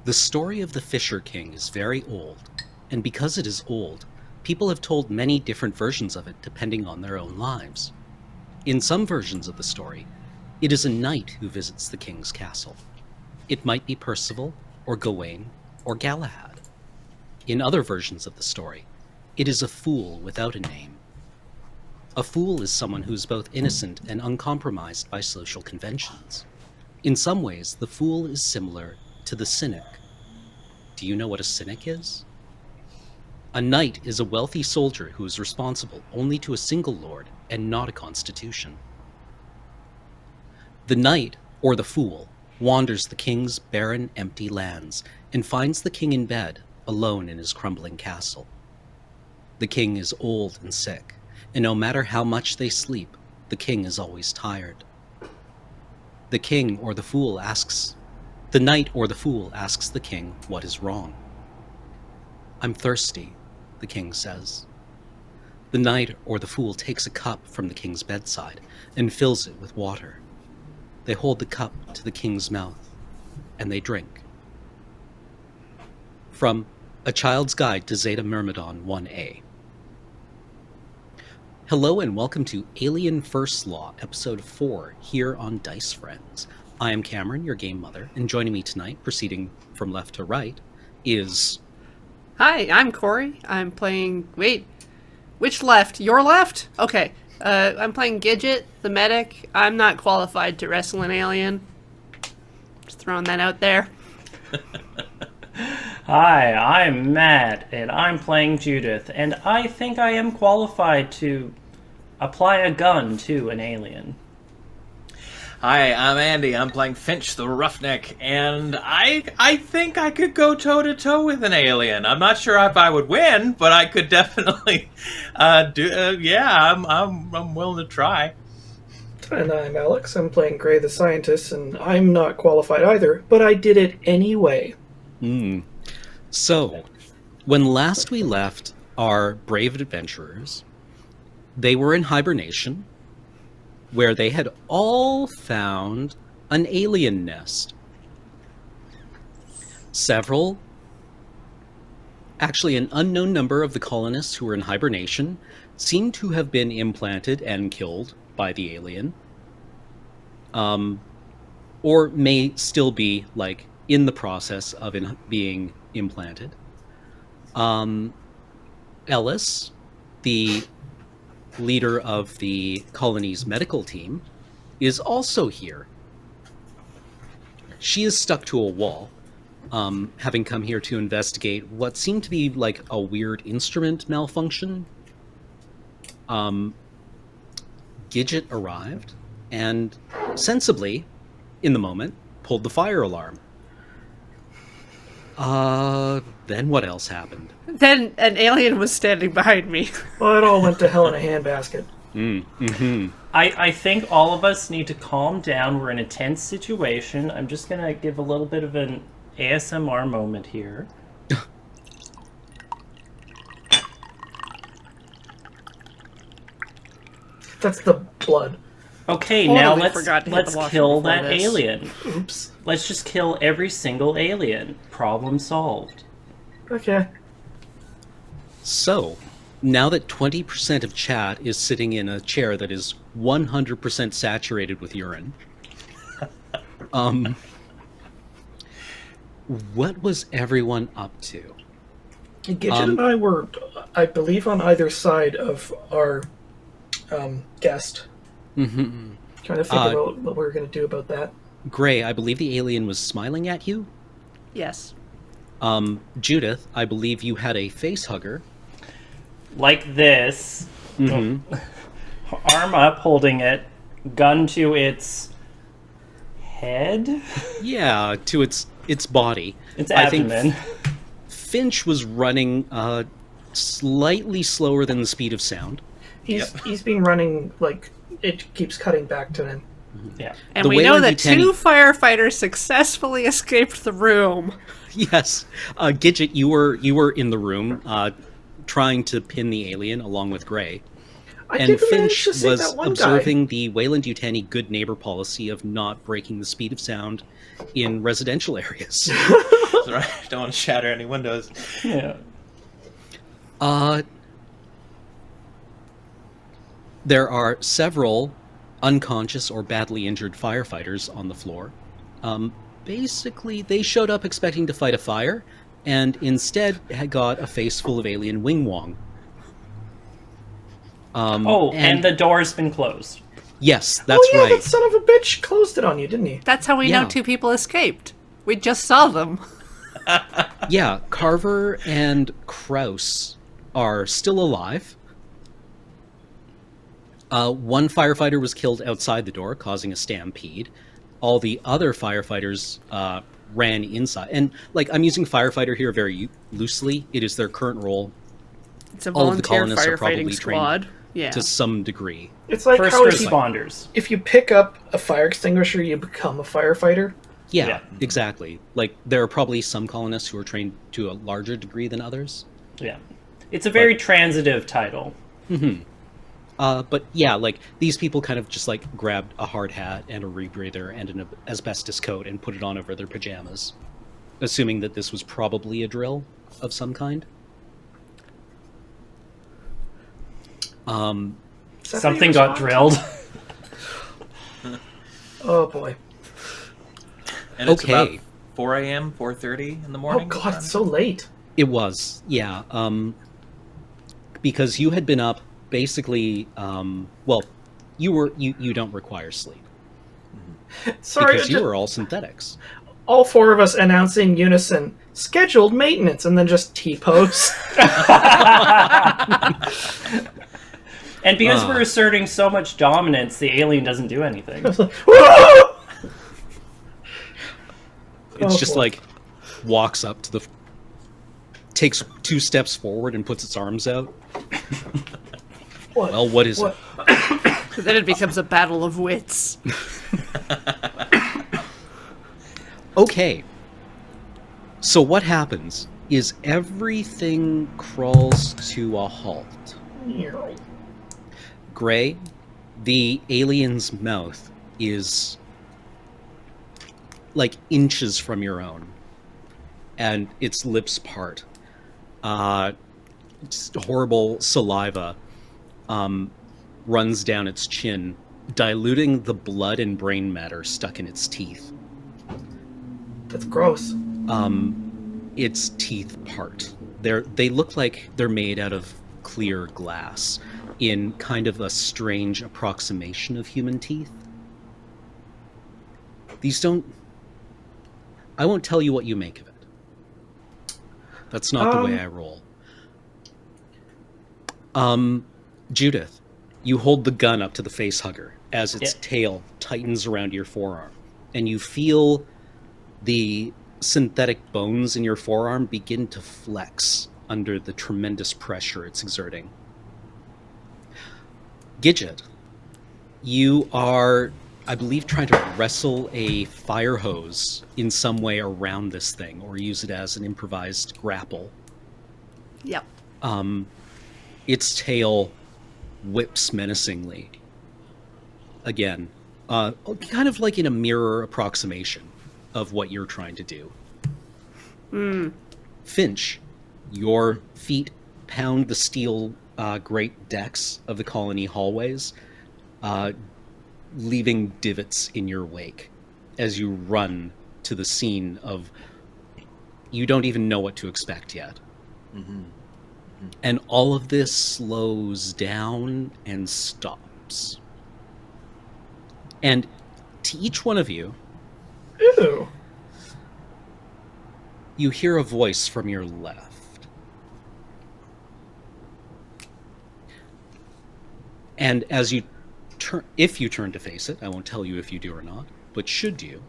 The story of the Fisher King is very old, and because it is old, people have told many different versions of it depending on their own lives. In some versions of the story, it is a knight who visits the king's castle. It might be Percival, or Gawain, or Galahad. In other versions of the story, it is a fool without a name. A fool is someone who is both innocent and uncompromised by social conventions. In some ways, the fool is similar to the cynic. Do you know what a cynic is? A knight is a wealthy soldier who is responsible only to a single lord and not a constitution. The knight, or the fool, wanders the king's barren, empty lands and finds the king in bed, alone in his crumbling castle. The king is old and sick, and no matter how much they sleep, the king is always tired. The king or the fool asks The knight or the fool asks the king what is wrong. "I'm thirsty," the king says. The knight or the fool takes a cup from the king's bedside and fills it with water. They hold the cup to the king's mouth, and they drink. From A Child's Guide to Zeta Myrmidon 1A. Hello and welcome to Alien First Law, Episode 4, here on Dice Friends. I am Cameron, your game mother, and joining me tonight, proceeding from left to right, is... Hi, I'm Corey. I'm playing... Wait, which left? Your left? Okay. I'm playing Gidget, the medic. I'm not qualified to wrestle an alien. Just throwing that out there. Hi, I'm Matt, and I'm playing Judith, and I think I am qualified to apply a gun to an alien. Hi, I'm Andy. I'm playing Finch the Roughneck, and I think I could go toe-to-toe with an alien. I'm not sure if I would win, but I could definitely I'm willing to try. And I'm Alex. I'm playing Gray the Scientist, and I'm not qualified either, but I did it anyway. So, when last we left our brave adventurers, they were in hibernation, where they had all found an alien nest. Actually an unknown number of the colonists who were in hibernation seem to have been implanted and killed by the alien. Or may still be, in the process of being implanted. Ellis, the leader of the colony's medical team, is also here. She is stuck to a wall, having come here to investigate what seemed to be like a weird instrument malfunction. Gidget arrived and sensibly, in the moment, pulled the fire alarm. Then what else happened? Then an alien was standing behind me. Well, it all went to hell in a handbasket. I think all of us need to calm down. We're in a tense situation. I'm just going to give a little bit of an ASMR moment here. That's the blood. Okay, Totally now forgot to hit let's the washroom kill before that this. alien. Oops. Let's just kill every single alien. Problem solved. Okay. So, now that 20% of chat is sitting in a chair that is 100% saturated with urine, what was everyone up to? Gidget and I were, I believe, on either side of our guest. Trying to think about what we were going to do about that. Gray, I believe the alien was smiling at you. Yes. Judith, I believe you had a facehugger. Like this. Arm up, holding it. Gun to its head? Yeah, to its body. Its I think abdomen. Finch was running slightly slower than the speed of sound. He's been running, it keeps cutting back to him. Yeah. And The we know Wayland that Yutani- two firefighters successfully escaped the room. Yes, Gidget, you were in the room trying to pin the alien along with Gray. I And did manage Finch to save was that one observing the Wayland Yutani good neighbor policy of not breaking the speed of sound in residential areas. windows, right? Don't want to shatter any windows. Yeah. There are several unconscious or badly injured firefighters on the floor. Basically, they showed up expecting to fight a fire, and instead had got a face full of alien wing wong. And the door's been closed. Yes, that's That right. son of a bitch closed it on you, didn't he? That's how we know Yeah. 2 people escaped. We just saw them. Yeah, Carver and Kraus are still alive. One firefighter was killed outside the door, causing a stampede. All the other firefighters ran inside. And, like, I'm using firefighter here very loosely. It is their current role It's a All of the volunteer colonists are probably firefighting trained squad. Yeah. to some degree. It's like First how responders. if you pick up a fire extinguisher, you become a firefighter. Yeah, exactly. Like, there are probably some colonists who are trained to a larger degree than others. Yeah. It's a very transitive title. But yeah, like, these people kind of just, like, grabbed a hard hat and a rebreather and an asbestos coat and put it on over their pajamas, assuming that this was probably a drill of some kind. Something got drilled. Oh boy. And it's about Okay. 4 a.m., 4:30 in the Oh morning. god, it's so late. It was, yeah. Because you had been up basically, well, you don't require sleep. Sorry, Because you were all synthetics. all 4 of us announce in unison, scheduled maintenance, and then just T-pose. And because we're asserting so much dominance, the alien doesn't do anything. Whoa! It's Oh, just boy. like, walks up to the... takes 2 steps forward and puts its arms out. What? Well, what is What? it? Then it becomes a battle of wits. Okay. So what happens is everything crawls to a halt. Gray, the alien's mouth is like inches from your own, and its lips part. Just horrible saliva runs down its chin, diluting the blood and brain matter stuck in its teeth. That's gross. Its teeth part. They look like they're made out of clear glass, in kind of a strange approximation of human teeth. These don't... I won't tell you what you make of it. That's not the way I roll. Judith, you hold the gun up to the facehugger as its tail tightens around your forearm, and you feel the synthetic bones in your forearm begin to flex under the tremendous pressure it's exerting. Gidget, you are, I believe, trying to wrestle a fire hose in some way around this thing, or use it as an improvised grapple. Yep. Its tail whips menacingly. Again, kind of like in a mirror approximation of what you're trying to do. Finch, your feet pound the steel great decks of the colony hallways, leaving divots in your wake as you run to the scene of... You don't even know what to expect yet. And all of this slows down and stops. And to each one of you, Ew. you hear a voice from your left. And as you turn, if you turn to face it, I won't tell you if you do or not, but should you,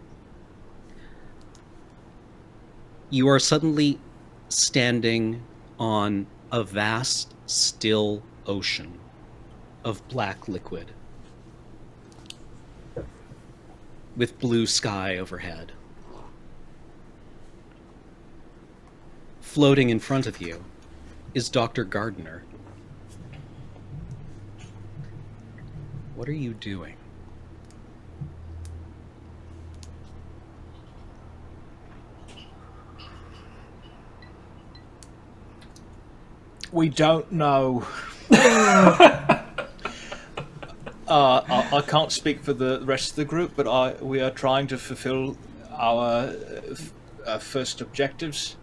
you are suddenly standing on a vast, still ocean of black liquid with blue sky overhead. Floating in front of you is Dr. Gardner. What are you doing? We don't know. I can't speak for the rest of the group, but we are trying to fulfill our first objectives.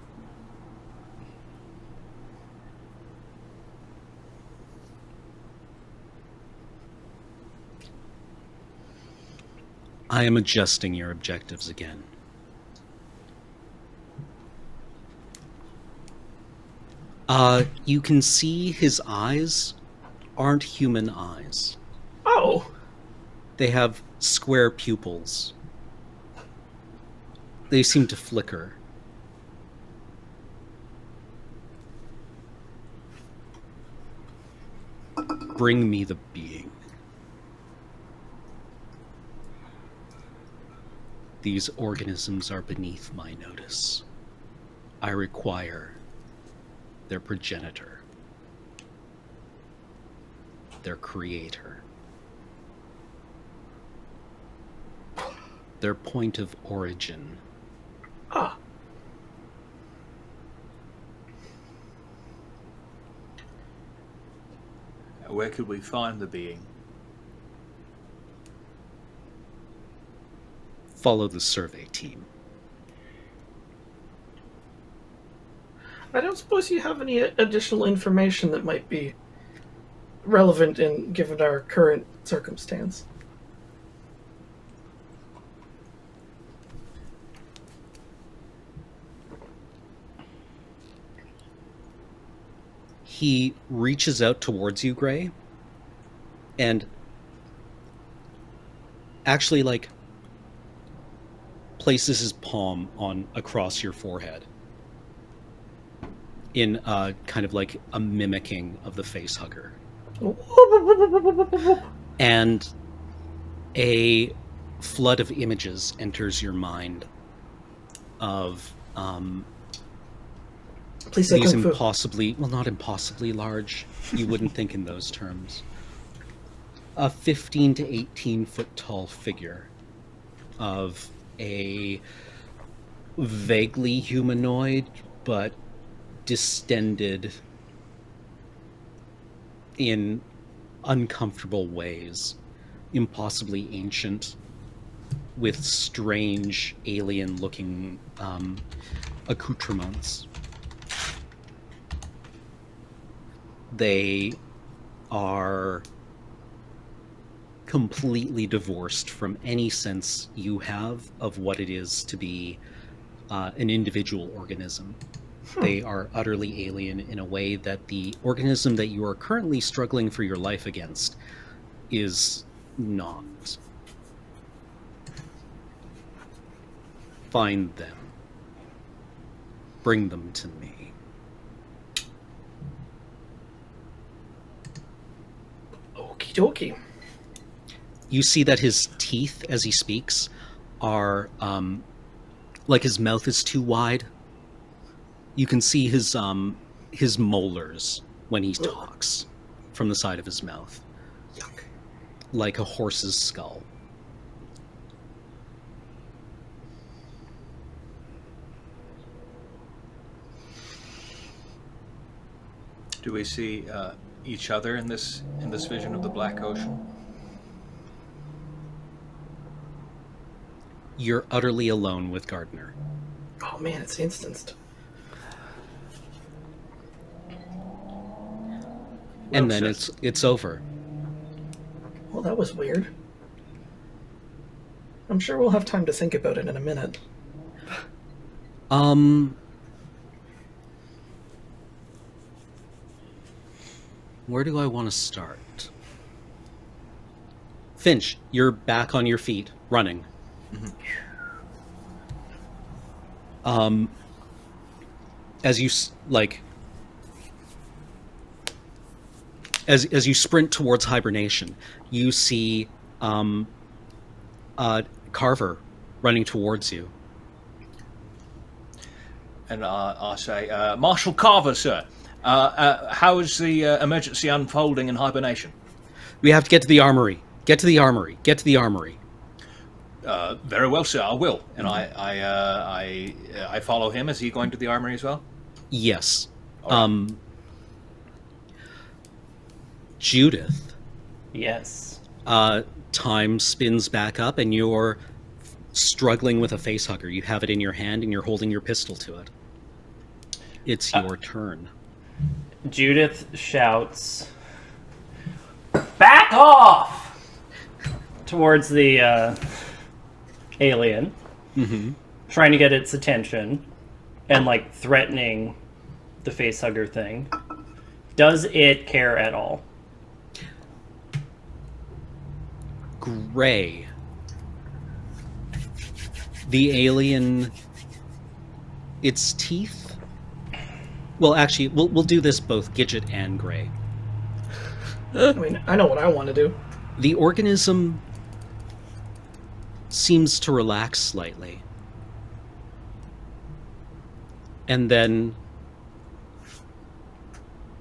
I am adjusting your objectives again. You can see his eyes aren't human eyes. Oh, They have square pupils. They seem to flicker. Bring me the being. These organisms are beneath my notice. I require their progenitor, their creator, their point of origin. ah. Where could we find the being? Follow the survey team. I don't suppose you have any additional information that might be relevant given our current circumstance. He reaches out towards you, Gray, and actually, like, places his palm on across your forehead in kind of like a mimicking of the Facehugger. And a flood of images enters your mind of Please say these Kung Fu. impossibly, well, not impossibly large, you wouldn't think in those terms. A 15 to 18 foot tall figure of a vaguely humanoid, but distended in uncomfortable ways, impossibly ancient, with strange alien-looking accoutrements. They are completely divorced from any sense you have of what it is to be an individual organism. They are utterly alien in a way that the organism that you are currently struggling for your life against is not. Find them. Bring them to me. Okie dokie. You see that his teeth, as he speaks, are like his mouth is too wide. You can see his molars when he talks from the side of his mouth, Yuck. like a horse's skull. Do we see each other in this vision of the Black Ocean? You're utterly alone with Gardner. Oh man, it's instanced. And then it's over. Well, that was weird. I'm sure we'll have time to think about it in a minute. Where do I want to start? Finch, you're back on your feet, running. As you as you sprint towards hibernation, you see Carver running towards you. And I say, Marshal Carver, sir, how is the emergency unfolding in hibernation? We have to get to the armory. Get to the armory. Get to the armory. Very well, sir, I will. And I follow him. Is he going to the armory as well? Yes. All right. Judith, Yes. time spins back up and you're struggling with a facehugger. You have it in your hand and you're holding your pistol to it. It's your turn. Judith shouts, "Back off!" towards the alien, trying to get its attention and like threatening the facehugger thing. Does it care at all? Gray. The alien, its teeth. Well, actually, we'll do this both Gidget and Gray. I mean, I know what I want to do. The organism seems to relax slightly, and then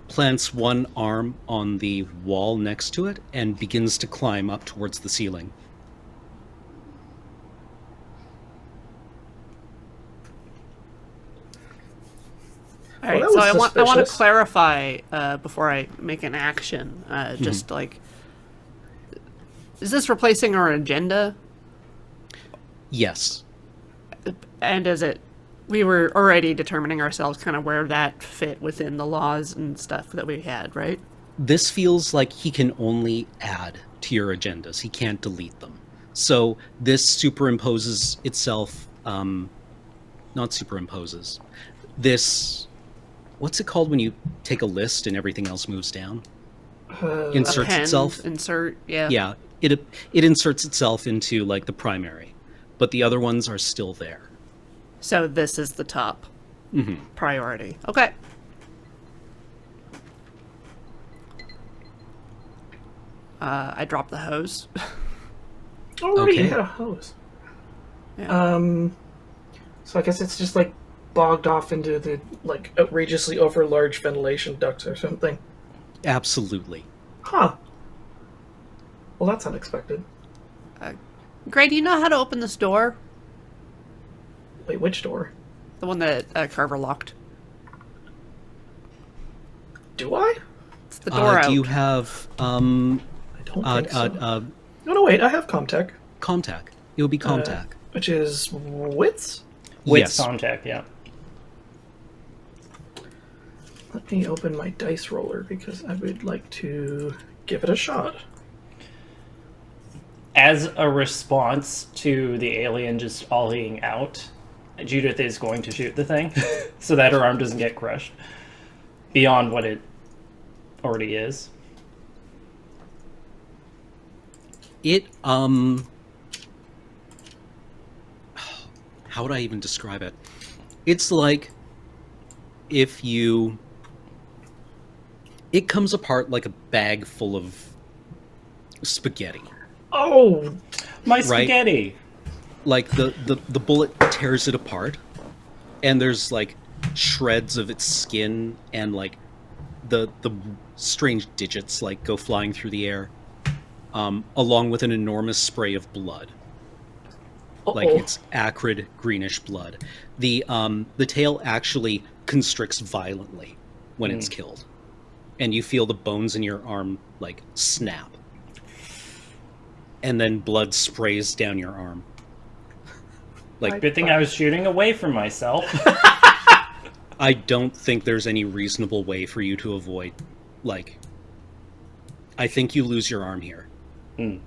plants one arm on the wall next to it and begins to climb up towards the ceiling. All right, Well, so that I was want to suspicious. clarify before I make an action. Just like, is this replacing our agenda? Yes. And is it? We were already determining ourselves kind of where that fit within the laws and stuff that we had, right? This feels like he can only add to your agendas. He can't delete them. So this superimposes itself, not superimposes. This, what's it called when you take a list and everything else moves down? Inserts Append, itself. insert, yeah. Yeah, it inserts itself into like the primary, but the other ones are still there. So this is the top priority. Okay. I dropped the hose. Already Okay. had a hose. Yeah. So I guess it's just like bogged off into the like outrageously over large ventilation ducts or something. Absolutely. Huh. Well, that's unexpected. Gray, do you know how to open this door? Wait, which door? The one that Carver locked. Do I? It's the door out. Do you have I don't think so. No, wait, I have Comtech, Comtac? It would be Comtac. which is wits. With Yes. contact, yeah. Let me open my dice roller because I would like to give it a shot. As a response to the alien just ollieing out, Judith is going to shoot the thing so that her arm doesn't get crushed beyond what it already is. It, how would I even describe it? It's like if you... It comes apart like a bag full of spaghetti. Oh, My spaghetti! Like the bullet tears it apart, and there's like shreds of its skin and like the strange digits like go flying through the air, along with an enormous spray of blood. Like it's acrid greenish blood. The tail actually constricts violently when it's killed, and you feel the bones in your arm like snap, and then blood sprays down your arm. Like, Good thing I was shooting away from myself. I don't think there's any reasonable way for you to avoid, like, I think you lose your arm here. that's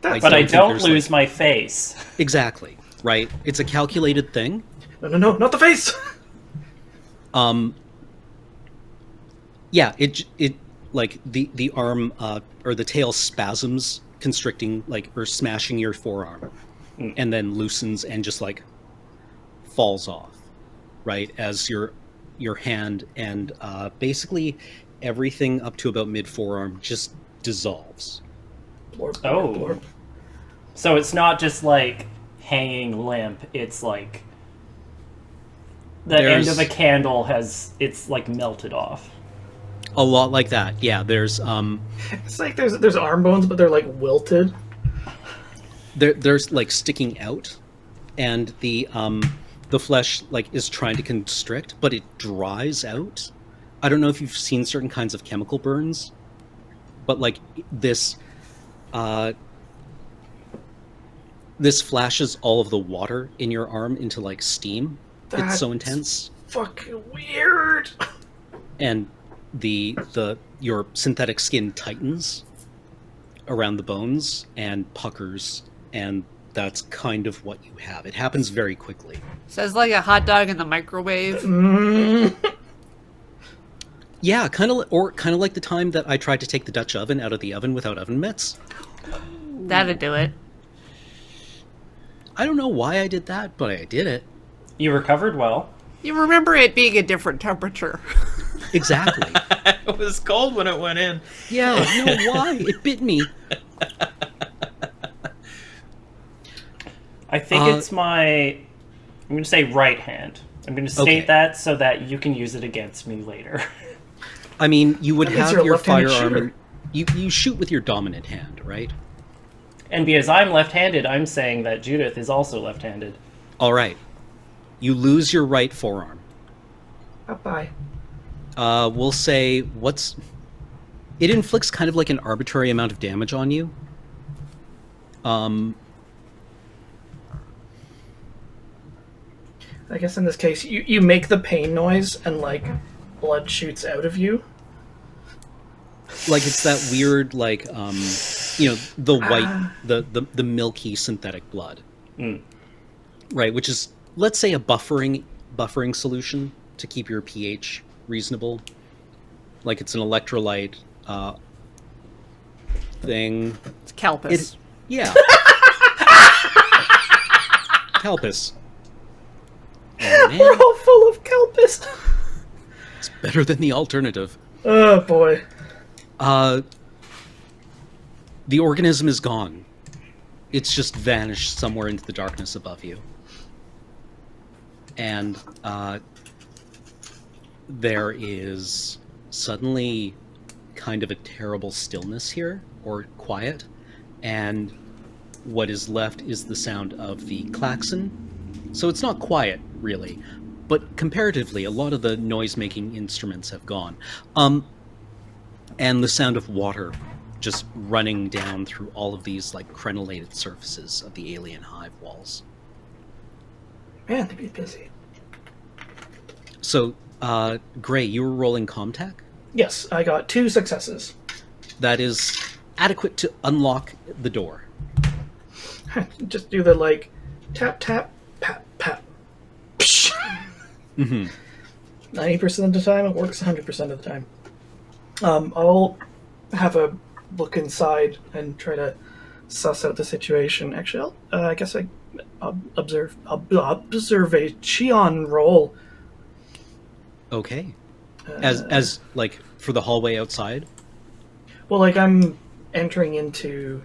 But I think don't there's, lose like- my face. Exactly, right? It's a calculated thing. no, not the face. Yeah, it like the arm or the tail spasms, constricting like or smashing your forearm, and then loosens and just like falls off, right? As your hand and basically everything up to about mid forearm just dissolves. Blorp, blorp, Oh. blorp. So it's not just like hanging limp, it's like the end There's- of a candle it's like melted off. A lot like that. Yeah, there's It's like there's arm bones, but they're like wilted. there's like sticking out, and the flesh like is trying to constrict, but it dries out I don't know if you've seen certain kinds of chemical burns, but like this this flashes all of the water in your arm into like steam. It's so intense. Fucking weird. And your synthetic skin tightens around the bones and puckers, and that's kind of what you have. It happens very quickly. Says like a hot dog in the microwave. Yeah, kind of like the time that I tried to take the Dutch oven out of the oven without oven mitts. That'd do it. I don't know why I did that, but I did it. You recovered well. You remember it being a different temperature. Exactly. It was cold when it went in. Yeah, you know why? It bit me. I think it's I'm going to say right hand. I'm going to state that so that you can use it against me later. I mean, you would That means have you're a your left-handed firearm. shooter. You shoot with your dominant hand, right? And because I'm left-handed, I'm saying that Judith is also left-handed. All right. You lose your right forearm. Bye-bye. We'll say it inflicts kind of like an arbitrary amount of damage on you. I guess in this case, you make the pain noise and like blood shoots out of you. Like it's that weird, like the white, the milky synthetic blood, right? Which is, let's say, a buffering solution to keep your pH reasonable. Like it's an electrolyte thing. It's Calpis. Yeah. Calpis. Oh, man. We're all full of Kelpis. It's better than the alternative. Oh boy. The organism is gone. It's just vanished somewhere into the darkness above you. And there is suddenly kind of a terrible stillness here, or quiet, and what is left is the sound of the klaxon. So it's not quiet, really, but comparatively, a lot of the noise-making instruments have gone. And the sound of water just running down through all of these like crenellated surfaces of the alien hive walls. Man, they'd be busy. So, Gray, you were rolling Comtech? Yes, I got 2 successes. That is adequate to unlock the door. Just do the like tap tap pat pat. Psh. 90% of the time it works. 100% of the time. I'll have a look inside and try to suss out the situation. Actually, I guess I'll observation roll. Okay. As like for the hallway outside? Well, like I'm entering into.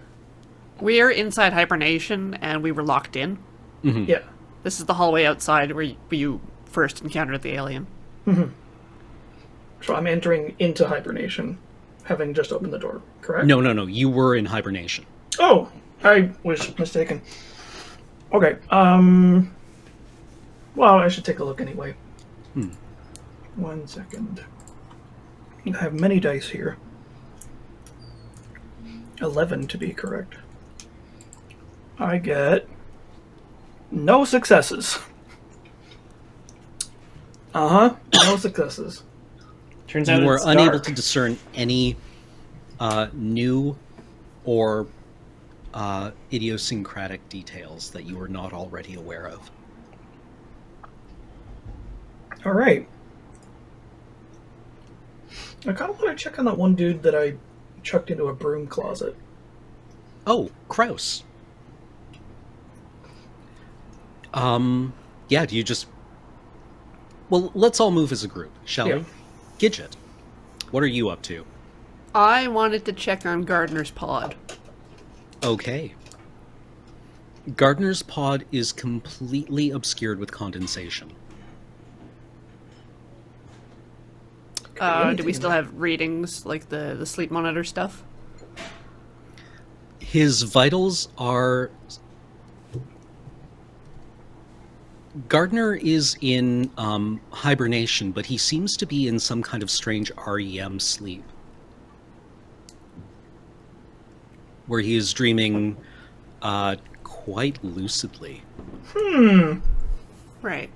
We're inside hibernation, and we were locked in. Yeah. This is the hallway outside where you first encountered the alien. So I'm entering into hibernation, having just opened the door, correct? No. You were in hibernation. Oh, I was mistaken. Okay, well, I should take a look anyway. 1 second. I have many dice here. 11 to be correct. I get no successes. No successes. Turns out You were it's unable dark. to discern any new or idiosyncratic details that you were not already aware of. All right. I kind of want to check on that one dude that I chucked into a broom closet. Oh, Kraus. Yeah, do you just... Well, let's all move as a group, shall Yeah. we? Gidget, what are you up to? I wanted to check on Gardner's pod. Okay. Gardner's pod is completely obscured with condensation. Do we still have readings, like the sleep monitor stuff? His vitals are Gardner is in hibernation, but he seems to be in some kind of strange REM sleep, where he is dreaming quite lucidly. Right.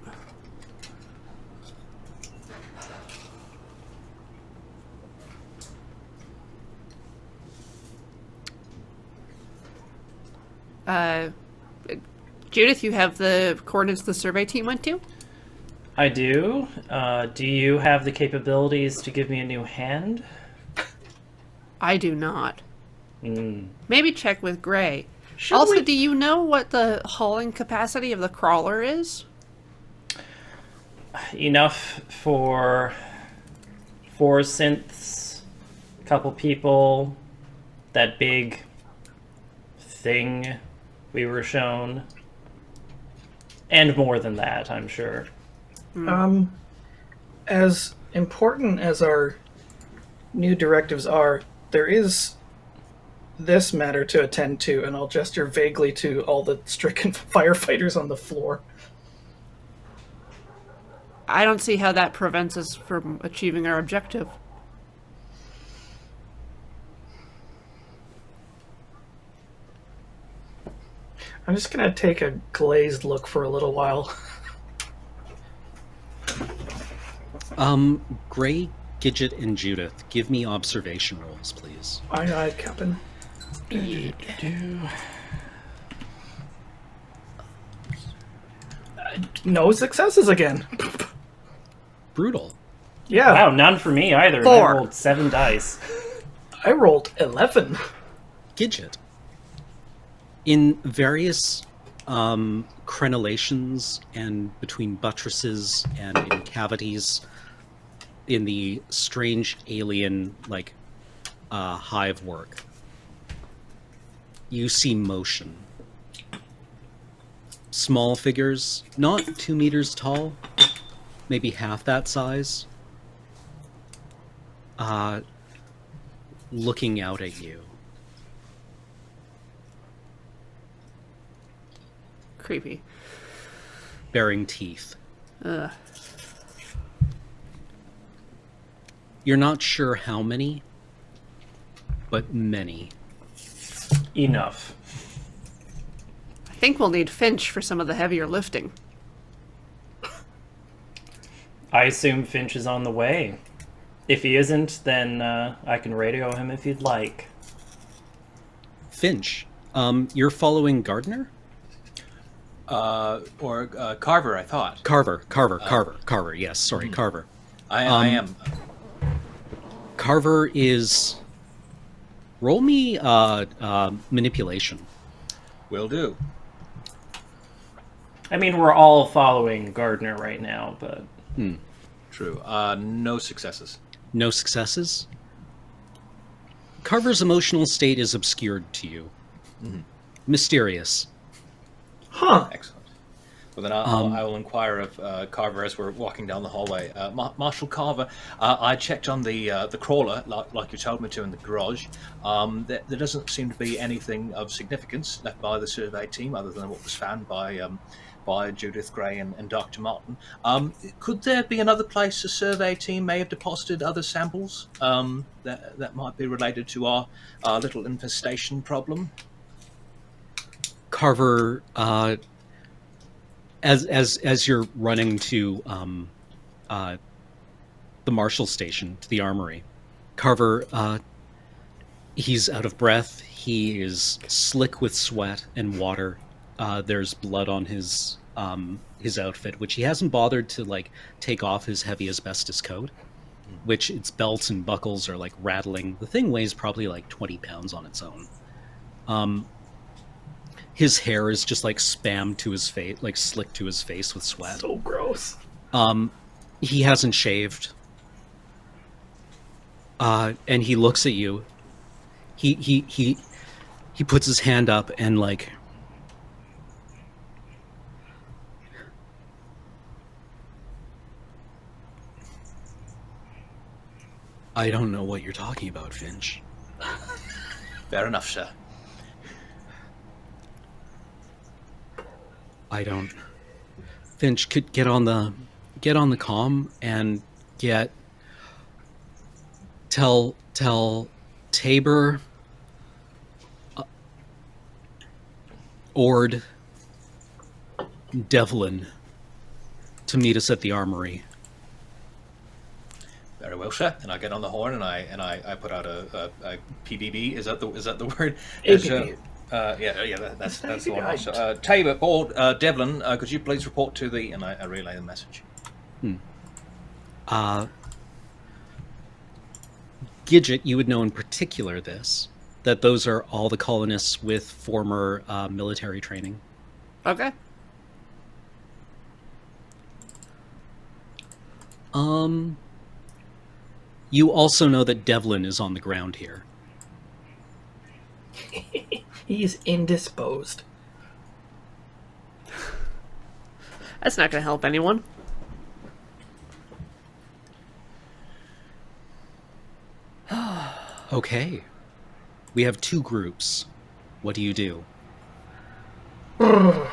Judith, you have the coordinates the survey team went to? I do. Do you have the capabilities to give me a new hand? I do not. Mm. Maybe check with Gray. Should Also, we- do you know what the hauling capacity of the crawler is? Enough for 4 synths, a couple people, that big thing we were shown, and more than that, I'm sure. As important as our new directives are, there is this matter to attend to, and I'll gesture vaguely to all the stricken firefighters on the floor. I don't see how that prevents us from achieving our objective. I'm just gonna take a glazed look for a little while. Gray, Gidget, and Judith, give me observation rolls, please. Aye, Captain. No successes again. Brutal. Yeah, Wow, none for me either. and 4. I rolled 7 dice. I rolled 11. Gidget. In various crenellations and between buttresses and in cavities in the strange alien hive work, you see motion. Small figures, not 2 meters tall, maybe half that size, looking out at you. Creepy. Baring teeth. Ugh. You're not sure how many, but many. Enough. I think we'll need Finch for some of the heavier lifting. I assume Finch is on the way. If he isn't, then I can radio him if you'd like. Finch, you're following Gardner? Or Carver, I thought. Carver, yes, sorry, Carver. I am. Carver is... Roll me manipulation. Will do. I mean, we're all following Gardner right now, but... True. No successes. No successes? Carver's emotional state is obscured to you. Mysterious. Huh. Excellent. Well, then I will inquire of Carver as we're walking down the hallway. Marshal Carver, I checked on the crawler, like you told me to, in the garage. There doesn't seem to be anything of significance left by the survey team other than what was found by Judith Gray and Dr. Martin. Could there be another place the survey team may have deposited other samples that might be related to our little infestation problem? Carver, as you're running to the marshal station, to the armory, Carver, he's out of breath. He is slick with sweat and water. There's blood on his outfit, which he hasn't bothered to take off his heavy asbestos coat, which its belts and buckles are rattling. The thing weighs probably 20 pounds on its own. His hair is just spammed to his face, slicked to his face with sweat. So gross. He hasn't shaved. And he looks at you. He puts his hand up and I don't know what you're talking about, Finch. Fair enough, sir. Finch could get on the comm and tell Tabor, Ord, Devlin to meet us at the armory. Very well, sir. And I get on the horn and I put out a PBB. Is that the word? APB. That's the one. Also, Tabor, Ord, Devlin, could you please report to the? And I relay the message. Gidget, you would know in particular that those are all the colonists with former military training. Okay. You also know that Devlin is on the ground here. He's indisposed. That's not going to help anyone. Okay. We have 2 groups. What do you do? I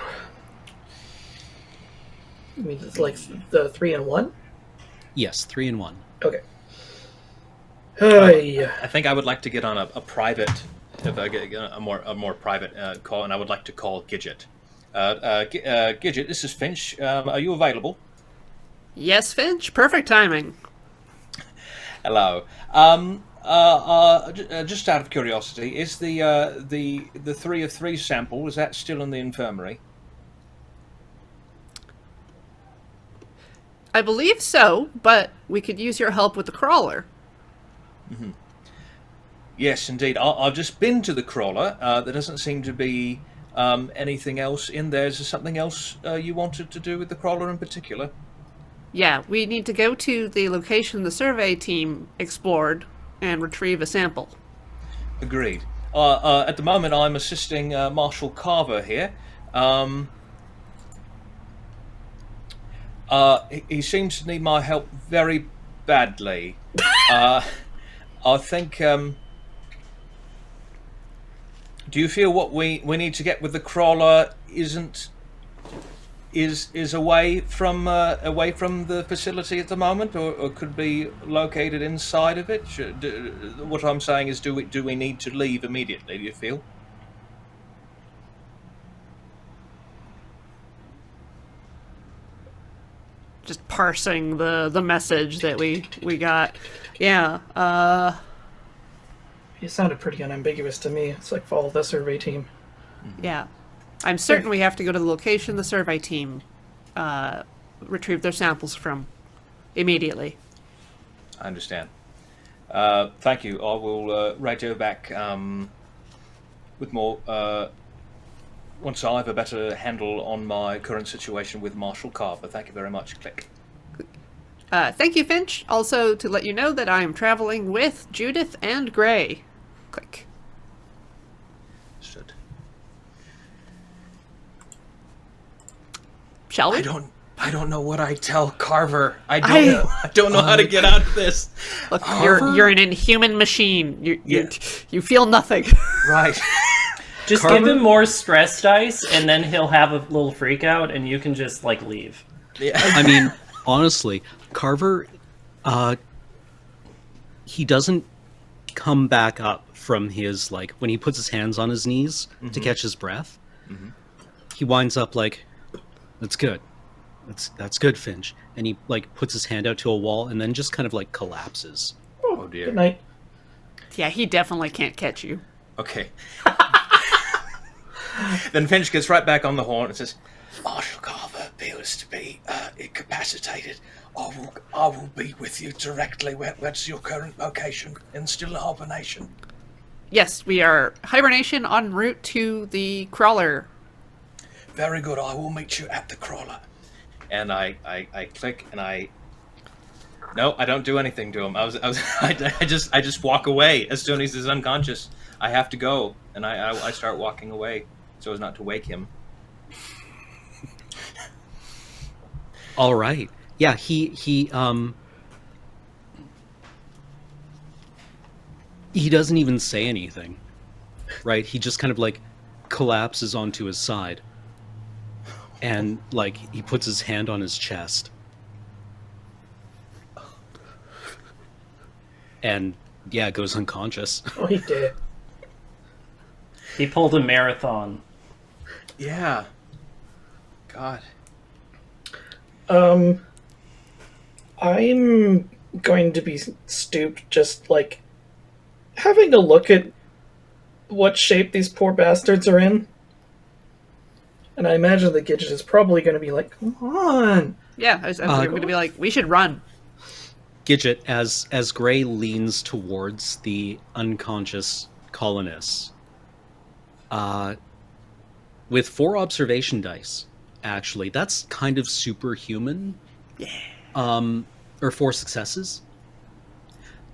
mean, it's like the 3 and 1? Yes, 3 and 1. Okay. Hey. I think I would like to get on a private, if I get a more private call, and I would like to call Gidget. Gidget, this is Finch. Are you available? Yes, Finch. Perfect timing. Hello. Just out of curiosity, is the 3 of 3 sample, is that still in the infirmary? I believe so, but we could use your help with the crawler. Mm-hmm. Yes, indeed. I've just been to the crawler. There doesn't seem to be anything else in there. Is there something else you wanted to do with the crawler in particular? Yeah, we need to go to the location the survey team explored and retrieve a sample. Agreed. At the moment, I'm assisting Marshal Carver here. He seems to need my help very badly. I think... do you feel what we need to get with the crawler is away from the facility at the moment, or could be located inside of it? What I'm saying is, do we need to leave immediately? Do you feel? Just parsing the message that we got. Yeah. He sounded pretty unambiguous to me. It's like follow the survey team. Yeah. I'm certain we have to go to the location the survey team retrieved their samples from immediately. I understand. Thank you. I will radio back with more once I have a better handle on my current situation with Marshal Carver. Thank you very much. Click. Thank you, Finch. Also, to let you know that I am traveling with Judith and Gray. Click. Understood. Shall we? I don't know what I tell Carver. I don't know how to get out of this. Look, you're an inhuman machine. You feel nothing. Right. Just Carver? give him more stress dice, and then he'll have a little freak out, and you can just, like, leave. Yeah. I mean, honestly, Carver, he doesn't come back up from his, like, when he puts his hands on his knees to catch his breath. Mm-hmm. He winds up like, that's good. That's good, Finch. And he, like, puts his hand out to a wall and then just kind of, like, collapses. Oh dear. Good night. Yeah, he definitely can't catch you. Okay. Then Finch gets right back on the horn and says, Marshal Carver appears to be incapacitated. I will be with you directly. Where's your current location? And still in hibernation? Yes, we are hibernation en route to the crawler. Very good. I will meet you at the crawler. And I click and no, I don't do anything to him. I just walk away as soon as he's unconscious. I have to go, and I start walking away so as not to wake him. All right. Yeah, he doesn't even say anything, right? He just kind of, like, collapses onto his side. And, like, he puts his hand on his chest. And, yeah, goes unconscious. Oh, he did. He pulled a marathon. Yeah. God. I'm going to be stooped, just like having a look at what shape these poor bastards are in. And I imagine the Gidget is probably going to be like, come on. Yeah, I'm going to be like, we should run. Gidget, as Gray leans towards the unconscious colonists, with 4 observation dice, actually, that's kind of superhuman. Yeah. Or 4 successes.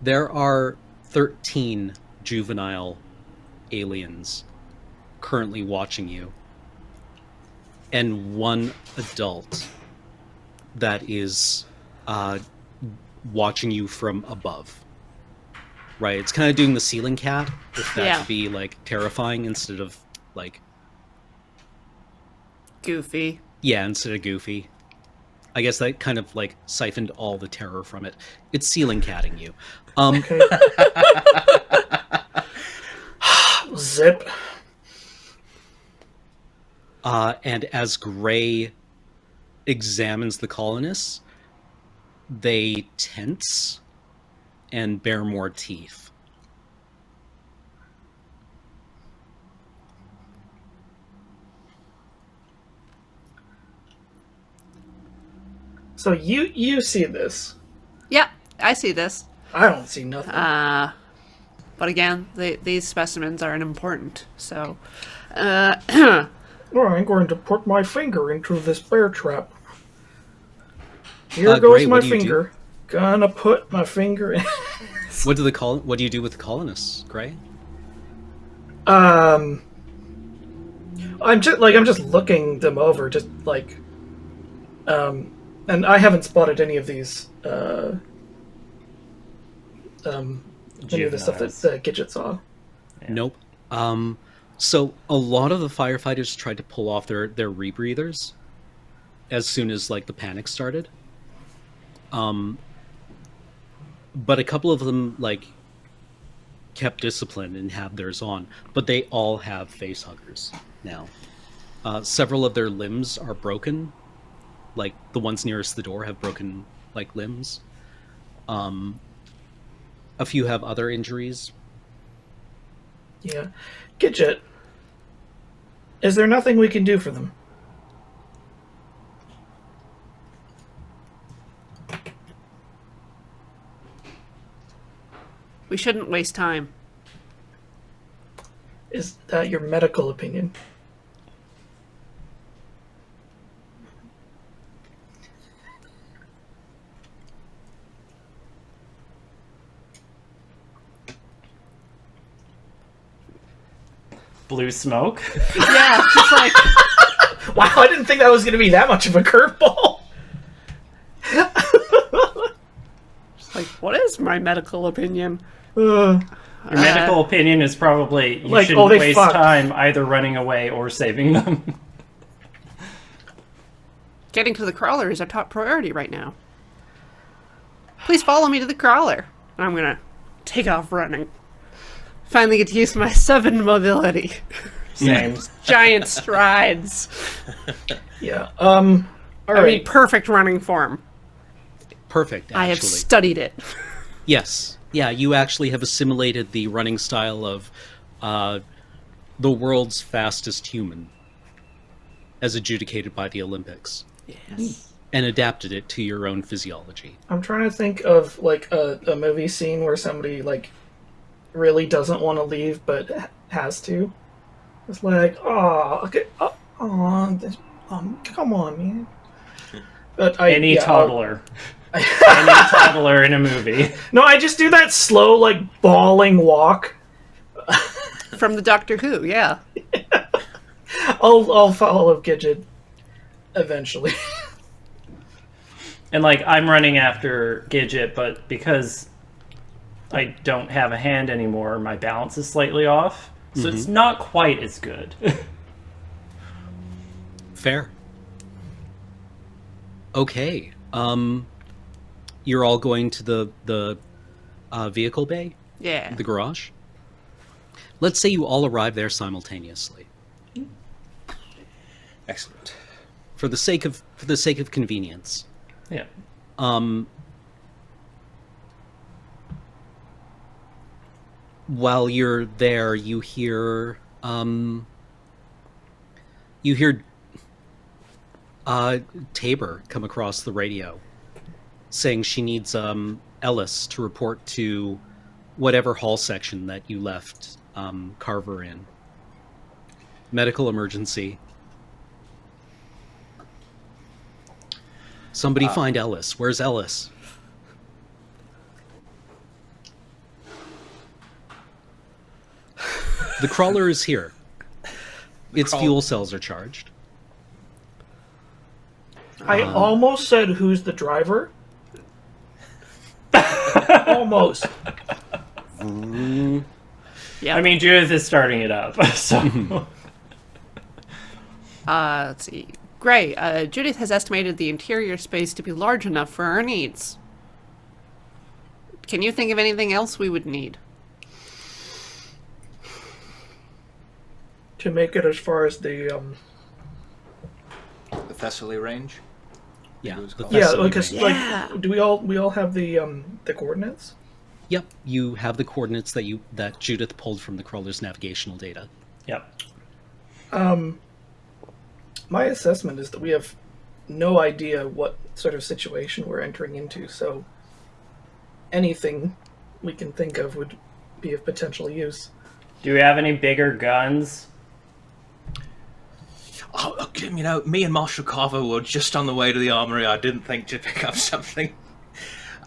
There are 13 juvenile aliens currently watching you, and 1 adult that is watching you from above. Right, it's kind of doing the ceiling cat, if that could be, like, terrifying instead of, like... Goofy. Yeah, instead of goofy. I guess that kind of, like, siphoned all the terror from it. It's ceiling catting you. Okay. Zip. And as Gray examines the colonists, they tense and bare more teeth. So you see this. Yeah, I see this. I don't see nothing. But again, these specimens aren't important, so... Well, I'm going to put my finger into this bear trap. Here goes Gray, my what do you finger. Gonna put my finger in. What do you do with the colonists, Gray? I'm just looking them over, just like, and I haven't spotted any of these, any of the stuff that Gidget saw. Yeah. Nope. So a lot of the firefighters tried to pull off their rebreathers as soon as, like, the panic started. But a couple of them, like, kept discipline and had theirs on, but they all have facehuggers now. Several of their limbs are broken, like the ones nearest the door have broken, like, limbs. A few have other injuries. Yeah. Gidget, is there nothing we can do for them? We shouldn't waste time. Is that your medical opinion? Blue smoke? Yeah, just like... Wow, I didn't think that was going to be that much of a curveball. Just like, what is my medical opinion? Your medical opinion is probably you like, shouldn't waste fucked. time either running away or saving them. Getting to the crawler is our top priority right now. Please follow me to the crawler. And I'm gonna take off running. Finally get to use my 7 mobility. Same. Giant strides. Yeah. All right. I mean, perfect running form. Perfect, actually. I have studied it. Yes. Yeah, you actually have assimilated the running style of the world's fastest human, as adjudicated by the Olympics. Yes. And adapted it to your own physiology. I'm trying to think of, like, a movie scene where somebody, like, really doesn't want to leave but has to. It's like, okay, come on, man. But Any toddler. Any toddler in a movie. No, I just do that slow, like, bawling walk. From the Doctor Who, yeah. I'll follow Gidget eventually. And, like, I'm running after Gidget, but because I don't have a hand anymore, my balance is slightly off. So it's not quite as good. Fair. Okay. You're all going to the vehicle bay, Yeah. the garage. Let's say you all arrive there simultaneously. Excellent. For the sake of convenience. Yeah. While you're there, you hear Tabor come across the radio, saying she needs Ellis to report to whatever hall section that you left Carver in. Medical emergency. Somebody find Ellis. Where's Ellis? The crawler is here. Its fuel cells are charged. I almost said, "Who's the driver?" Almost. Yeah. I mean, Judith is starting it up, so... Let's see. Gray, Judith has estimated the interior space to be large enough for our needs. Can you think of anything else we would need? To make it as far as the The Thessaly range. Yeah. It was the called. yeah, Thessaly because range. like, do we all have the coordinates? Yep, you have the coordinates that Judith pulled from the crawler's navigational data. Yep. My assessment is that we have no idea what sort of situation we're entering into, so anything we can think of would be of potential use. Do we have any bigger guns? Oh, look, you know, me and Marshal Carver were just on the way to the armory. I didn't think to pick up something.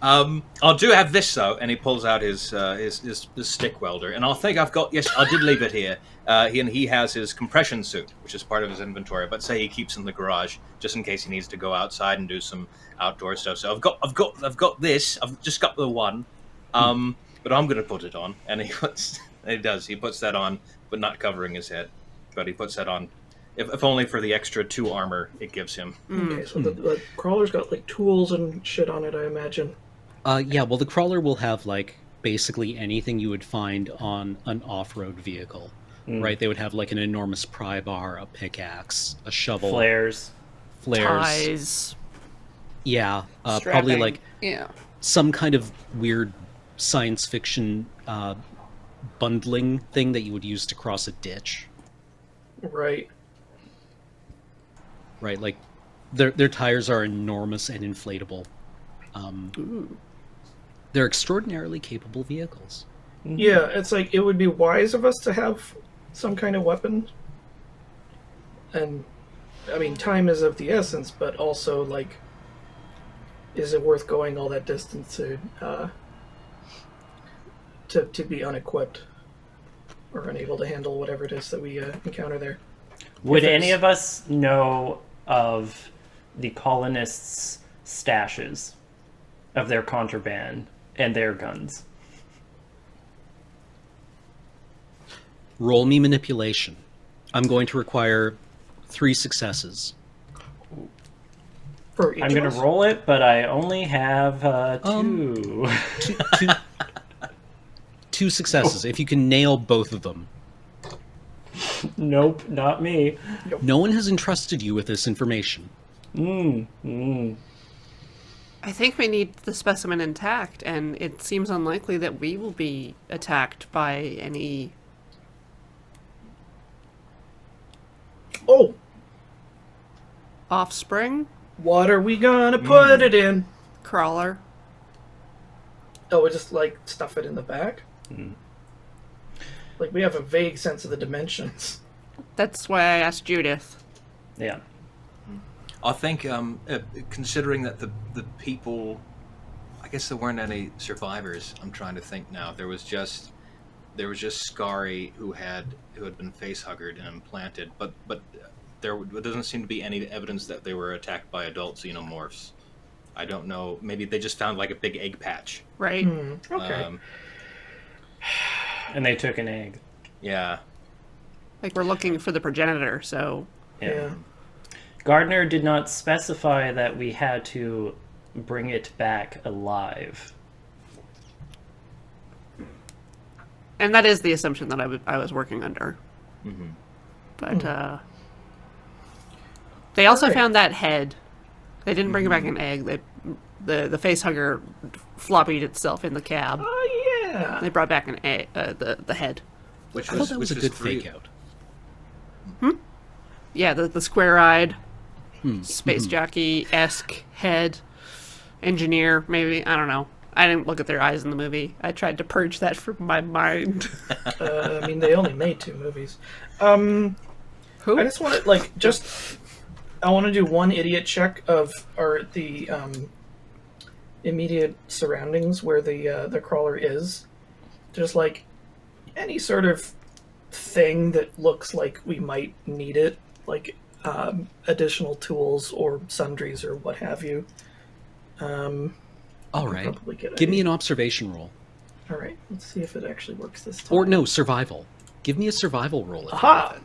I do have this though, and he pulls out his stick welder, and I think I've got. Yes, I did leave it here. He has his compression suit, which is part of his inventory, but say he keeps in the garage just in case he needs to go outside and do some outdoor stuff. So I've got this. I've just got the one, but I'm going to put it on, and he puts that on, but not covering his head, but he puts that on. If only for the extra 2 armor it gives him. Okay, so the crawler's got like tools and shit on it, I imagine. Yeah, well, the crawler will have, like, basically anything you would find on an off-road vehicle, right? They would have, like, an enormous pry bar, a pickaxe, a shovel. Flares. Ties. Yeah, probably, Strapping. like, Yeah. some kind of weird science fiction bundling thing that you would use to cross a ditch, Right. right? Like, their tires are enormous and inflatable. They're extraordinarily capable vehicles. Yeah, it's like it would be wise of us to have some kind of weapon. And I mean, time is of the essence, but also like, is it worth going all that distance to be unequipped or unable to handle whatever it is that we encounter there? Would If any it's- of us know of the colonists' stashes of their contraband and their guns? Roll me manipulation. I'm going to require 3 successes. For each I'm of going us? to roll it, but I only have 2. Two successes. If you can nail both of them. Nope, not me. No one has entrusted you with this information. I think we need the specimen intact, and it seems unlikely that we will be attacked by any... Oh, offspring? what are we gonna put it in? Crawler? Oh, we just like stuff it in the back? Like we have a vague sense of the dimensions. That's why I asked Judith. Yeah. I think, considering that the people, I guess there weren't any survivors. I'm trying to think now. There was just Scary who had been facehuggered and implanted, but there doesn't seem to be any evidence that they were attacked by adult xenomorphs. I don't know. Maybe they just found like a big egg patch. Right? Okay. And they took an egg. Yeah. Like we're looking for the progenitor, so... Yeah. Gardner did not specify that we had to bring it back alive. And that is the assumption that I was working under. Mm-hmm. But they also Alright. found that head. They didn't bring back an egg. The facehugger floppied itself in the cab. Oh yeah. They brought back an egg, the head. Which I thought that was a good free. fake out. Yeah, the square-eyed, Hmm. space jockey-esque head. Engineer, maybe. I don't know. I didn't look at their eyes in the movie. I tried to purge that from my mind. I mean, they only made 2 movies. Who? I just want to I want to do one idiot check of the immediate surroundings where the crawler is. Just like any sort of thing that looks like we might need it, like additional tools or sundries or what have you. All right. Probably get Give me an observation roll. All right, let's see if it actually works this time. Or no, survival. Give me a survival roll. if Aha!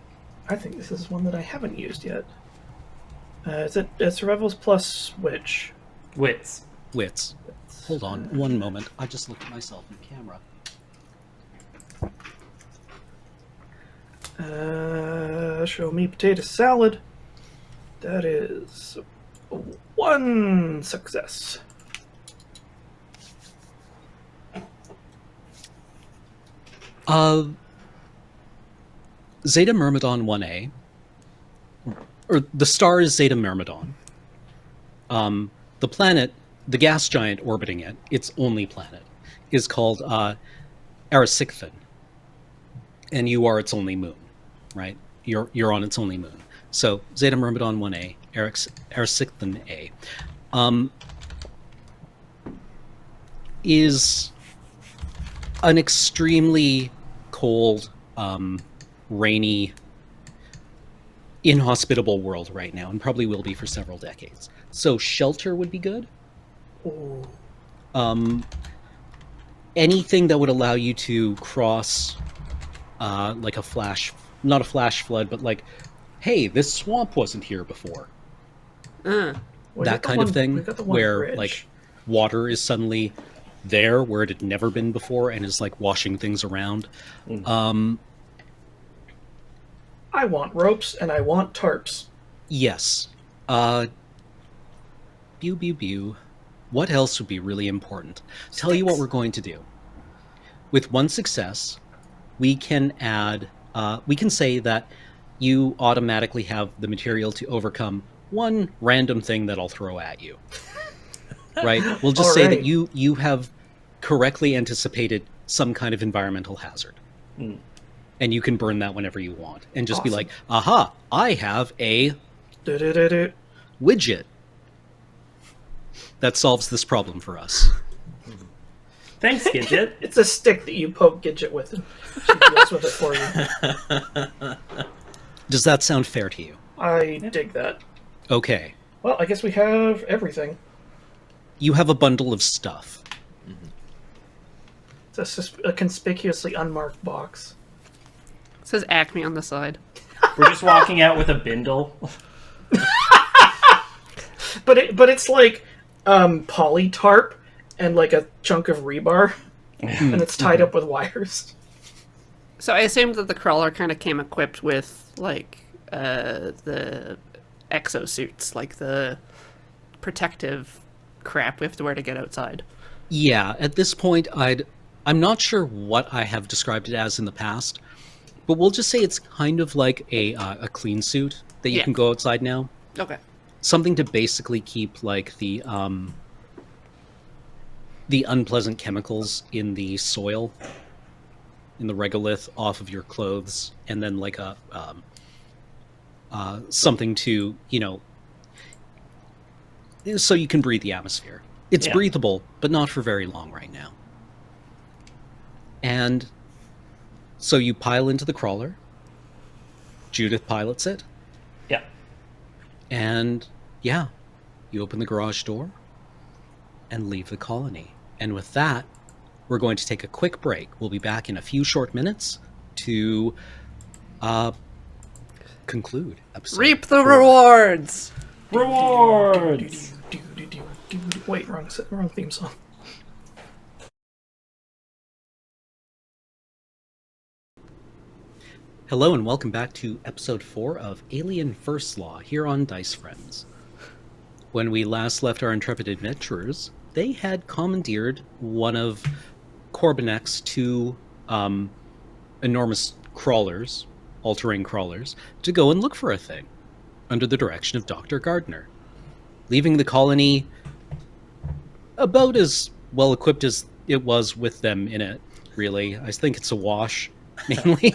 I think this is one that I haven't used yet. Is it survival's plus which? Wits. Wits. Hold on one moment. I just looked at myself in camera. Show me potato salad. That is 1 success. Zeta Myrmidon 1A, or the star is Zeta Myrmidon. The planet, the gas giant orbiting it, its only planet, is called Arisikthan, and you are its only moon, right? You're on its only moon. So Zeta Myrmidon 1A, Arisikthan A, is an extremely cold, rainy, inhospitable world right now, and probably will be for several decades. So shelter would be good. Ooh. Anything that would allow you to cross, like not a flash flood, but like, hey, this swamp wasn't here before. That kind of thing, where bridge. like water is suddenly there where it had never been before and is like washing things around. I want ropes and I want tarps. Yes. Pew. What else would be really important? Tell you what we're going to do. With 1 success, we can add, we can say that you automatically have the material to overcome one random thing that I'll throw at you. Right? We'll just say that you have correctly anticipated some kind of environmental hazard. And you can burn that whenever you want. And just be like, aha, I have a widget that solves this problem for us. Thanks, Gidget. It's a stick that you poke Gidget with, and she deals with it for you. Does that sound fair to you? I dig that. Okay. Well, I guess we have everything. You have a bundle of stuff. It's a conspicuously unmarked box. It says Acme on the side. We're just walking out with a bindle. But it's like poly tarp and like a chunk of rebar, and it's tied up with wires. So I assumed that the crawler kind of came equipped with like the exosuits, like the protective crap we have to wear to get outside. Yeah, at this point, I'm not sure what I have described it as in the past, but we'll just say it's kind of like a clean suit that you can go outside now. Okay. Something to basically keep like the unpleasant chemicals in the soil, in the regolith, off of your clothes, and then like a something to, so you can breathe the atmosphere. It's breathable, but not for very long right now. And so you pile into the crawler. Judith pilots it. Yeah. And you open the garage door and leave the colony. And with that, we're going to take a quick break. We'll be back in a few short minutes to conclude episode. Reap the rewards! Rewards! Wait, wrong theme song. Hello and welcome back to episode 4 of Alien First Law here on Dice Friends. When we last left our intrepid adventurers, they had commandeered one of Corbinec's 2 enormous crawlers, all-terrain crawlers, to go and look for a thing, under the direction of Dr. Gardner, leaving the colony about as well equipped as it was with them in it, really. I think it's a wash, mainly.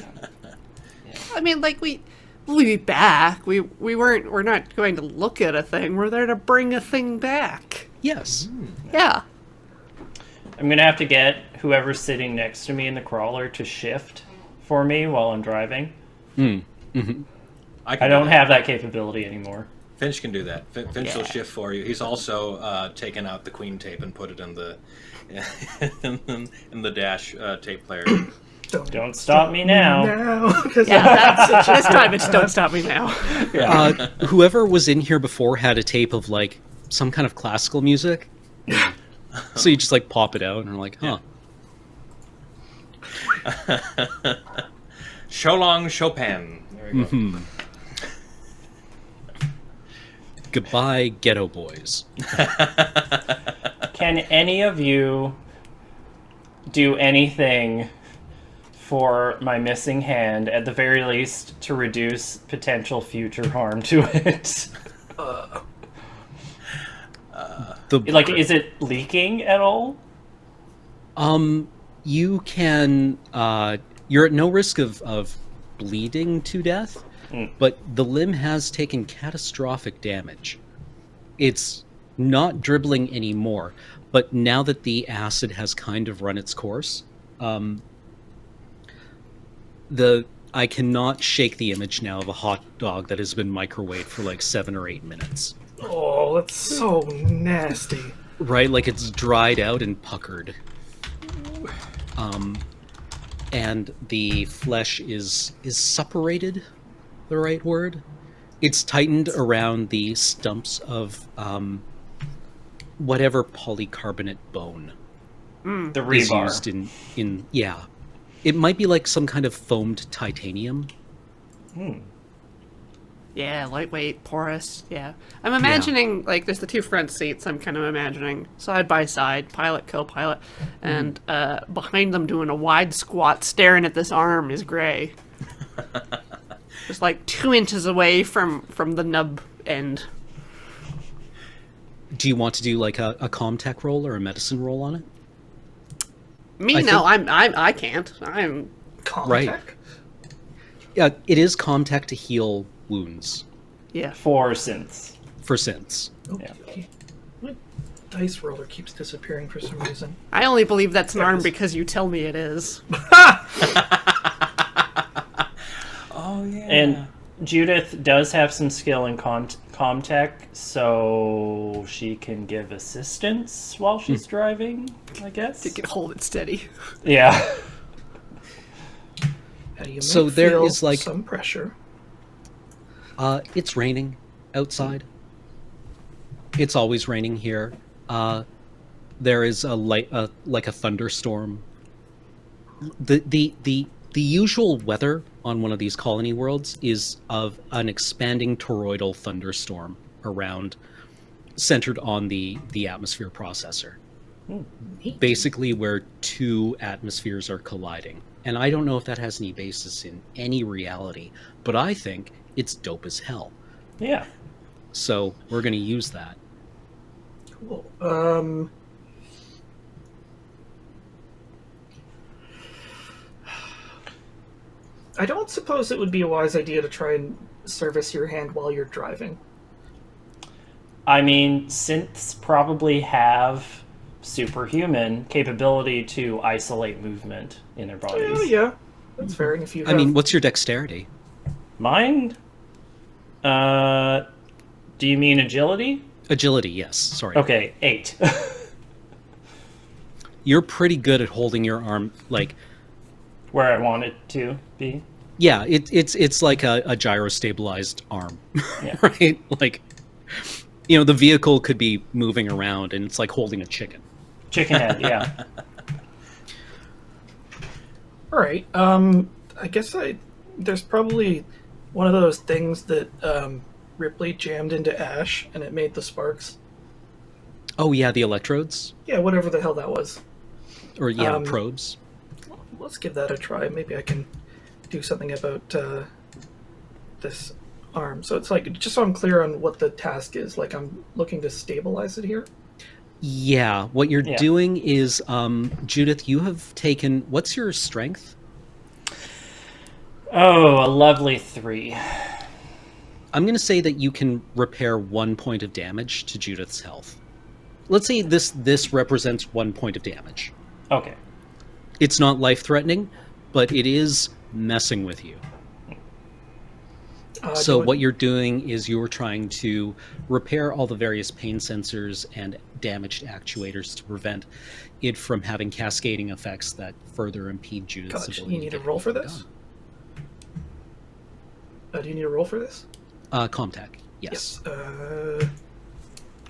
I mean, like, we'll be back. We're not going to look at a thing. We're there to bring a thing back. Yes. Yeah. I'm gonna have to get whoever's sitting next to me in the crawler to shift for me while I'm driving. I don't have that capability anymore. Finch can do that. Finch will shift for you. He's also taken out the Queen tape and put it in the in the dash tape player. Don't stop me now. Yeah, this time it's don't stop me now. Whoever was in here before had a tape of, like, some kind of classical music. So you just, like, pop it out and are like, huh. Sholong Chopin. There we go. Goodbye, ghetto boys. Can any of you do anything for my missing hand, at the very least, to reduce potential future harm to it? Is it leaking at all? You can, you're at no risk of bleeding to death, but the limb has taken catastrophic damage. It's not dribbling anymore, but now that the acid has kind of run its course, I cannot shake the image now of a hot dog that has been microwaved for like 7 or 8 minutes. Oh, that's so nasty. Right, like it's dried out and puckered. And the flesh is suppurated, the right word? It's tightened around the stumps of whatever polycarbonate bone The is rebar. used in yeah. It might be like some kind of foamed titanium. Yeah, lightweight, porous. Yeah. I'm imagining, like, there's the 2 front seats. I'm kind of imagining side by side, pilot, co-pilot, and behind them doing a wide squat staring at this arm is Gray. Just like 2 inches away from the nub end. Do you want to do like a Comtech roll or a medicine roll on it? I can't. I'm Comtech? Right. Yeah, it is Comtech to heal wounds yeah. For synths. for synths. Okay. My dice roller keeps disappearing for some reason. I only believe that's an arm because you tell me it is. Oh yeah. And Judith does have some skill in Comtech, so she can give assistance while she's driving, I guess. You can hold it steady. Yeah. You may So there feel is, like- some pressure. It's raining outside. It's always raining here. There is like a thunderstorm. The usual weather on one of these colony worlds is of an expanding toroidal thunderstorm around, centered on the atmosphere processor. Basically where 2 atmospheres are colliding. And I don't know if that has any basis in any reality, but I think it's dope as hell. Yeah. So we're going to use that. Cool. I don't suppose it would be a wise idea to try and service your hand while you're driving. I mean, synths probably have superhuman capability to isolate movement in their bodies. Oh, yeah. That's fair. And if you I have... mean, what's your dexterity? Mine? Do you mean agility? Agility, yes. Sorry. Okay, 8. You're pretty good at holding your arm, like, Where I want it to be. Yeah, it's like a gyro-stabilized arm, Yeah. right? Like, the vehicle could be moving around, and it's like holding a chicken. Chicken head, yeah. All right. I guess there's probably one of those things that Ripley jammed into Ash, and it made the sparks. Oh yeah, the electrodes, Yeah, whatever the hell that was. or probes. Let's give that a try. Maybe I can do something about this arm. So it's like, just so I'm clear on what the task is, like I'm looking to stabilize it here. Yeah, what you're doing is, Judith, you have taken. What's your strength? Oh, a lovely 3. I'm going to say that you can repair 1 point of damage to Judith's health. Let's say this represents 1 point of damage. Okay. It's not life-threatening, but it is messing with you. So what you're doing is you're trying to repair all the various pain sensors and damaged actuators to prevent it from having cascading effects that further impede Judith's Gotcha. ability. You need a roll for this? Do you need a roll for this? Comtech, yes.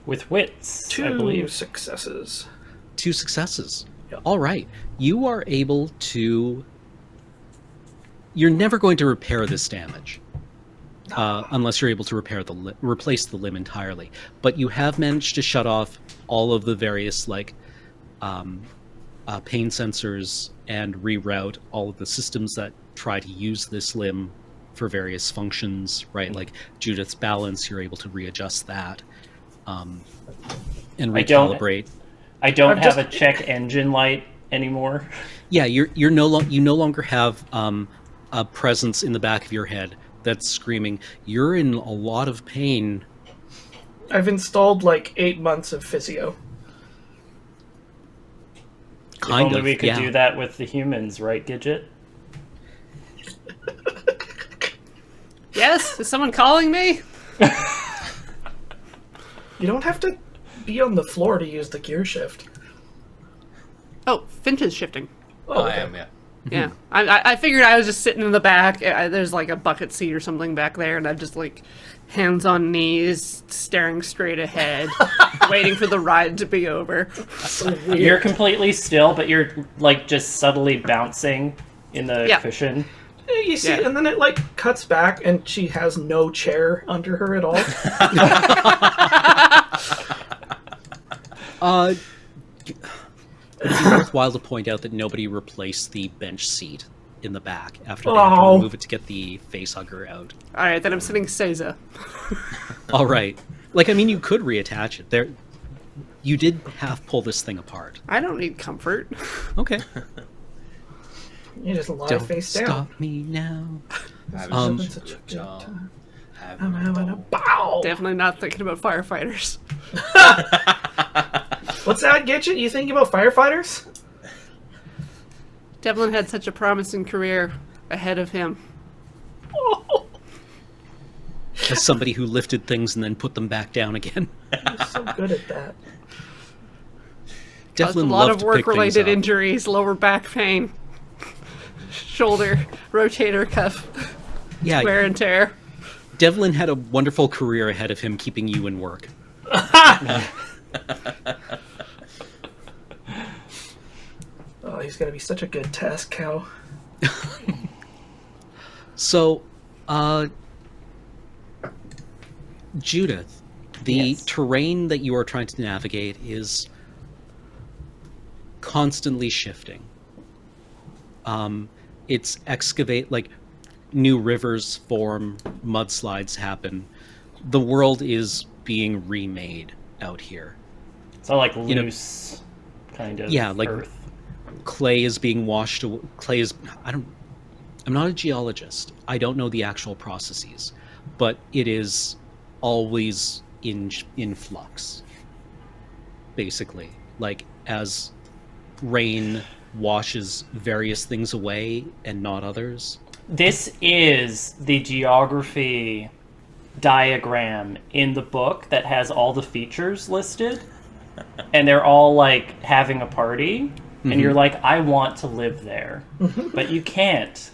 With wits, I 2 believe. successes. 2 successes. Yep. All right. You are able to... You're never going to repair this damage. Unless you're able to replace the limb entirely. But you have managed to shut off all of the various pain sensors and reroute all of the systems that try to use this limb for various functions, right? Like Judith's balance, you're able to readjust that and recalibrate. I don't have a check engine light anymore. Yeah, you no longer have a presence in the back of your head that's screaming, "You're in a lot of pain." I've installed like 8 months of physio. If only we could do that with the humans, right, Gidget? Yes? Is someone calling me? You don't have to be on the floor to use the gear shift. Oh, Finch is shifting. Oh, I okay. am, yeah. Yeah. I figured I was just sitting in the back. There's like a bucket seat or something back there, and I'm just like hands on knees, staring straight ahead, waiting for the ride to be over. So weird. You're completely still, but you're like just subtly bouncing in the cushion. You see, and then it like cuts back, and she has no chair under her at all. It'd be worthwhile to point out that nobody replaced the bench seat in the back after they had to remove it to get the facehugger out. All right, then I'm sitting Seiza. All right. You could reattach it. There, you did half pull this thing apart. I don't need comfort. Okay. You just lie Don't face stop down. me now. Having Such a good time. having I'm having a bow. Definitely not thinking about firefighters. What's that, Gidget? You thinking about firefighters? Devlin had such a promising career ahead of him. As somebody who lifted things and then put them back down again. You're so good at that. Caused a Devlin lot loved of to pick things work-related up. injuries, lower back pain, shoulder, rotator cuff, Yeah, wear and tear. Devlin had a wonderful career ahead of him keeping you in work. Oh, he's gonna be such a good task cow. So, Judith, the terrain that you are trying to navigate is constantly shifting. It's new rivers form, mudslides happen. The world is being remade out here. So like loose kind of earth. Clay is being washed away. I'm not a geologist. I don't know the actual processes, but it is always in flux. Basically, like as rain washes various things away and not others. This is the geography diagram in the book that has all the features listed, and they're all like having a party, and you're like, I want to live there, but you can't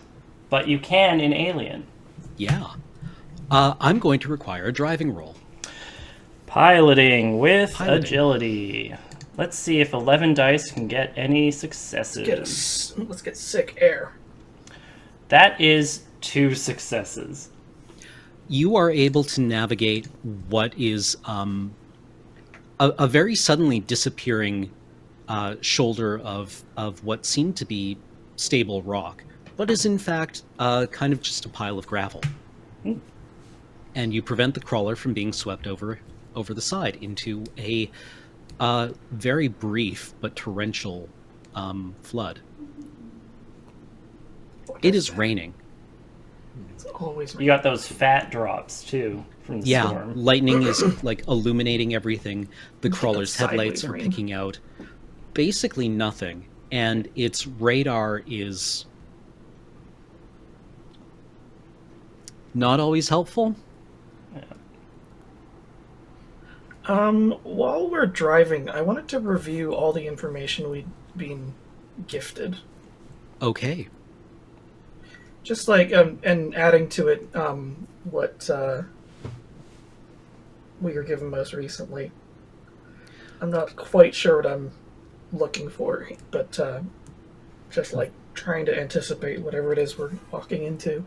But you can in Alien. Yeah. I'm going to require a driving roll. Piloting with Piloting. agility. Let's see if 11 dice can get any successes. Let's get sick air. That is 2 successes. You are able to navigate what is a very suddenly disappearing shoulder of what seemed to be stable rock, but is in fact kind of just a pile of gravel. And you prevent the crawler from being swept over the side into a very brief but torrential flood. It is raining. It's always You got those fat drops, too, from the Yeah, storm. lightning is like illuminating everything. The crawler's headlights sideways are rain. picking out basically nothing, and its radar is not always helpful. While we're driving, I wanted to review all the information we'd been gifted. Okay. Just like, and adding to it, what we were given most recently. I'm not quite sure what I'm looking for, but just like trying to anticipate whatever it is we're walking into.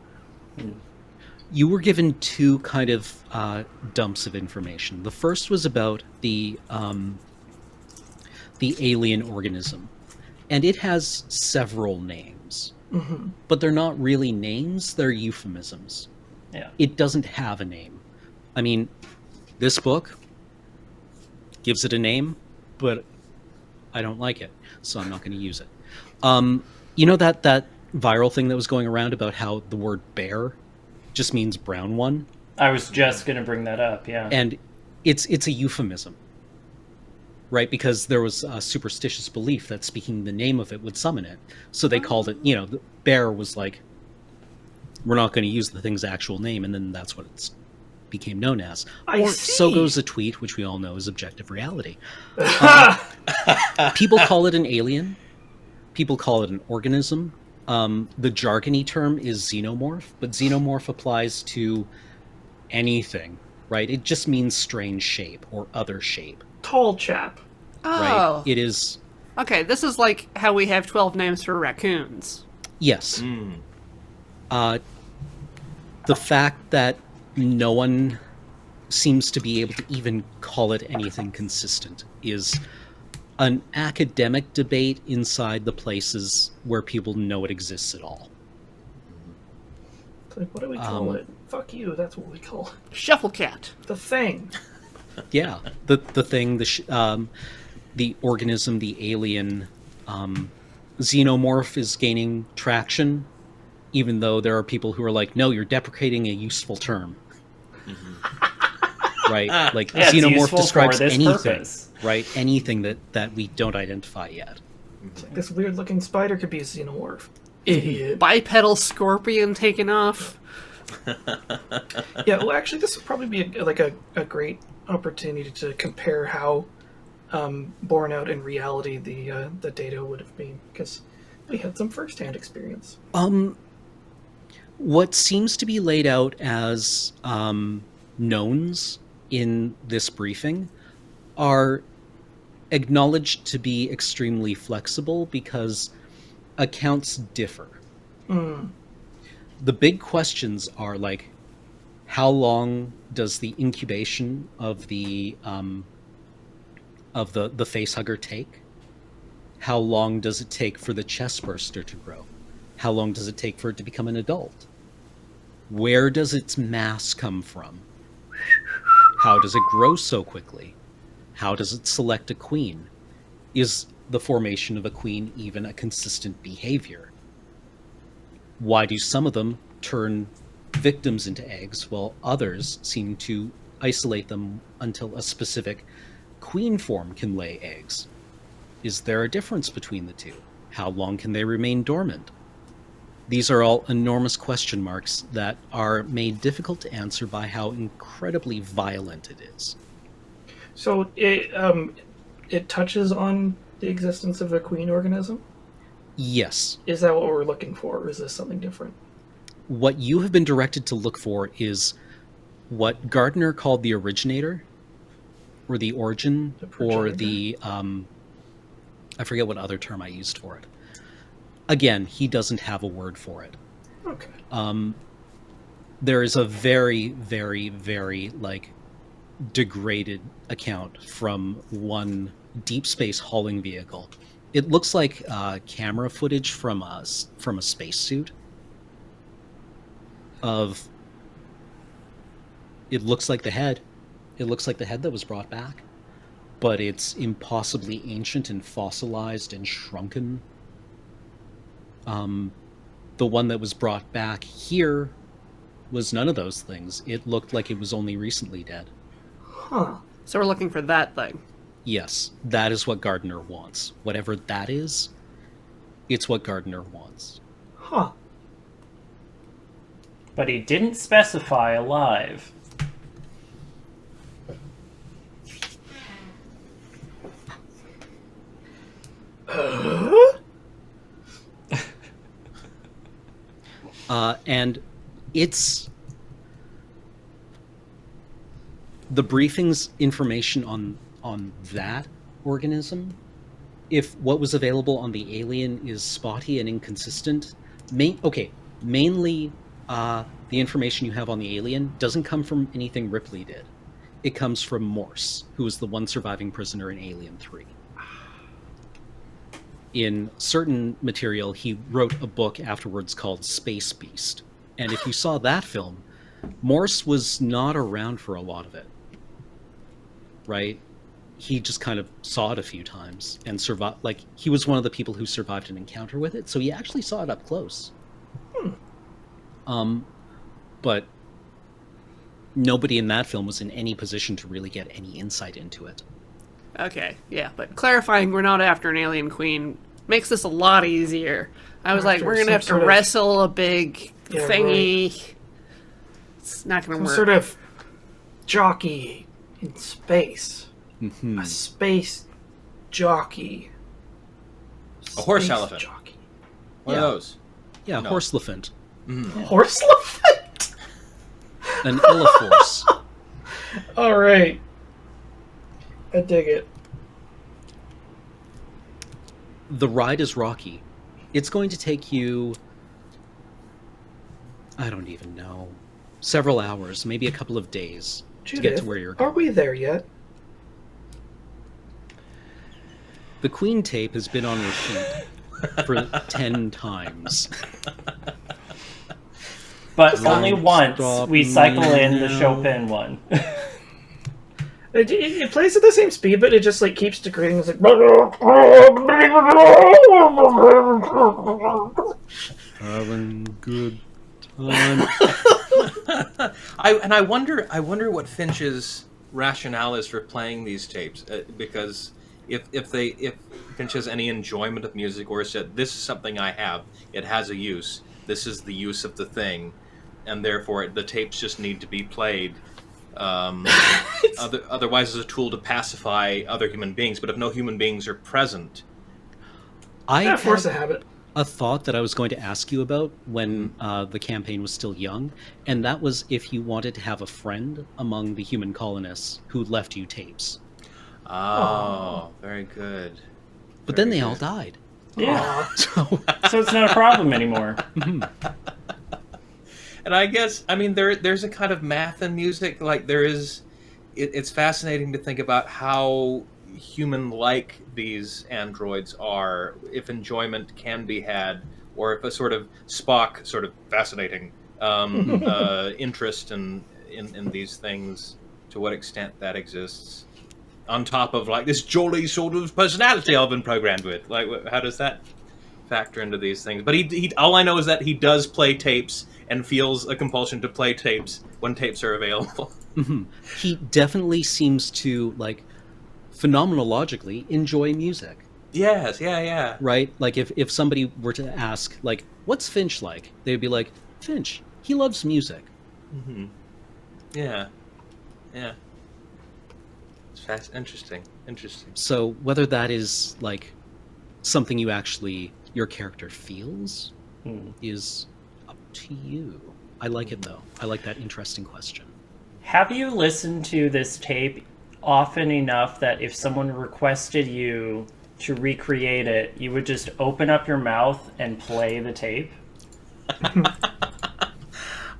You were given 2 kind of dumps of information. The first was about the alien organism, and it has several names, but they're not really names; they're euphemisms. Yeah. It doesn't have a name. I mean, this book gives it a name, but I don't like it, so I'm not going to use it. You know that viral thing that was going around about how the word bear just means brown one? I was just going to bring that up, yeah. And it's a euphemism, right? Because there was a superstitious belief that speaking the name of it would summon it. So they called it, the bear was like, we're not going to use the thing's actual name, and then that's what it became known as. I Or see. so goes a tweet, which we all know is objective reality. People call it an alien. People call it an organism. The jargony term is xenomorph, but xenomorph applies to anything, right? It just means strange shape or other shape, Tall chap. right? Oh. It is, Okay, this is like how we have 12 names for raccoons. yes. The fact that no one seems to be able to even call it anything consistent is an academic debate inside the places where people know it exists at all. It's like, what do we call it? Fuck you, that's what we call it. Shufflecat. The thing. Yeah, the thing, the organism, the alien, xenomorph is gaining traction, even though there are people who are like, no, you're deprecating a useful term. Right? Like, Yeah, it's xenomorph useful describes for this anything, purpose. right? Anything that we don't identify yet. It's like, this weird looking spider could be a xenomorph. Idiot. Bipedal scorpion taken off. Yeah, well, actually, this would probably be a great opportunity to compare how borne out in reality the data would have been, because we had some first-hand experience. What seems to be laid out as knowns in this briefing are acknowledged to be extremely flexible because accounts differ. The big questions are like, how long does the incubation of the facehugger take? How long does it take for the chestburster to grow? How long does it take for it to become an adult? Where does its mass come from? How does it grow so quickly? How does it select a queen? Is the formation of a queen even a consistent behavior? Why do some of them turn victims into eggs while others seem to isolate them until a specific queen form can lay eggs? Is there a difference between the two? How long can they remain dormant? These are all enormous question marks that are made difficult to answer by how incredibly violent it is. So it touches on the existence of a queen organism? Yes. Is that what we're looking for, or is this something different? what you have been directed to look for is what Gardner called the originator, or the origin, or the I forget what other term I used for it. Again, he doesn't have a word for it. Okay. There is a very, very, very degraded account from one deep space hauling vehicle. It looks like camera footage from a spacesuit. It looks like the head. It looks like the head that was brought back, but it's impossibly ancient and fossilized and shrunken. The one that was brought back here was none of those things. It looked like it was only recently dead. Huh. So we're looking for that thing. Yes, that is what Gardner wants. Whatever that is, it's what Gardner wants. Huh. But he didn't specify alive. And it's the briefing's information on that organism. If what was available on the alien is spotty and inconsistent, mainly the information you have on the alien doesn't come from anything Ripley did. It comes from Morse, who was the one surviving prisoner in Alien 3. In certain material, he wrote a book afterwards called Space Beast. And if you saw that film, Morse was not around for a lot of it. Right? He just kind of saw it a few times and survived. He was one of the people who survived an encounter with it, so he actually saw it up close. But nobody in that film was in any position to really get any insight into it. Okay, yeah, but clarifying we're not after an alien queen makes this a lot easier. I was like, we're going to have to wrestle a big thingy. Right. It's not going to work. Sort of jockey in space. Mm-hmm. A space jockey. A horse elephant. Jockey. One of those. Yeah, No. horse elephant. Horse elephant? An elephorse. All right. I dig it. The ride is rocky. It's going to take you, I don't even know, several hours, maybe a couple of days to get to where you're going. Are we there yet? The Queen tape has been on repeat for 10 times. But only once we cycle in the Chopin one. It plays at the same speed, but it just keeps degrading. It's having good time. I wonder what Finch's rationale is for playing these tapes, because if Finch has any enjoyment of music, or said this is something I have, it has a use. This is the use of the thing, and therefore the tapes just need to be played. Otherwise, as a tool to pacify other human beings. But if no human beings are present, I force a habit. A thought that I was going to ask you about when the campaign was still young, and that was if you wanted to have a friend among the human colonists who left you tapes. Oh, very good. But then they all died. Yeah. So it's not a problem anymore. And I guess, there's a kind of math in music. It's fascinating to think about how human-like these androids are, if enjoyment can be had, or if a sort of Spock sort of fascinating interest in these things, to what extent that exists. On top of this jolly sort of personality I've been programmed with. How does that factor into these things? But he all I know is that he does play tapes and feels a compulsion to play tapes when tapes are available. Mm-hmm. He definitely seems to, phenomenologically enjoy music. Yes, yeah. Right? If somebody were to ask, what's Finch like? They'd be like, Finch, he loves music. Mm-hmm. Yeah. It's interesting. So whether that is, something your character feels is to you. I like it, though. I like that interesting question. Have you listened to this tape often enough that if someone requested you to recreate it, you would just open up your mouth and play the tape?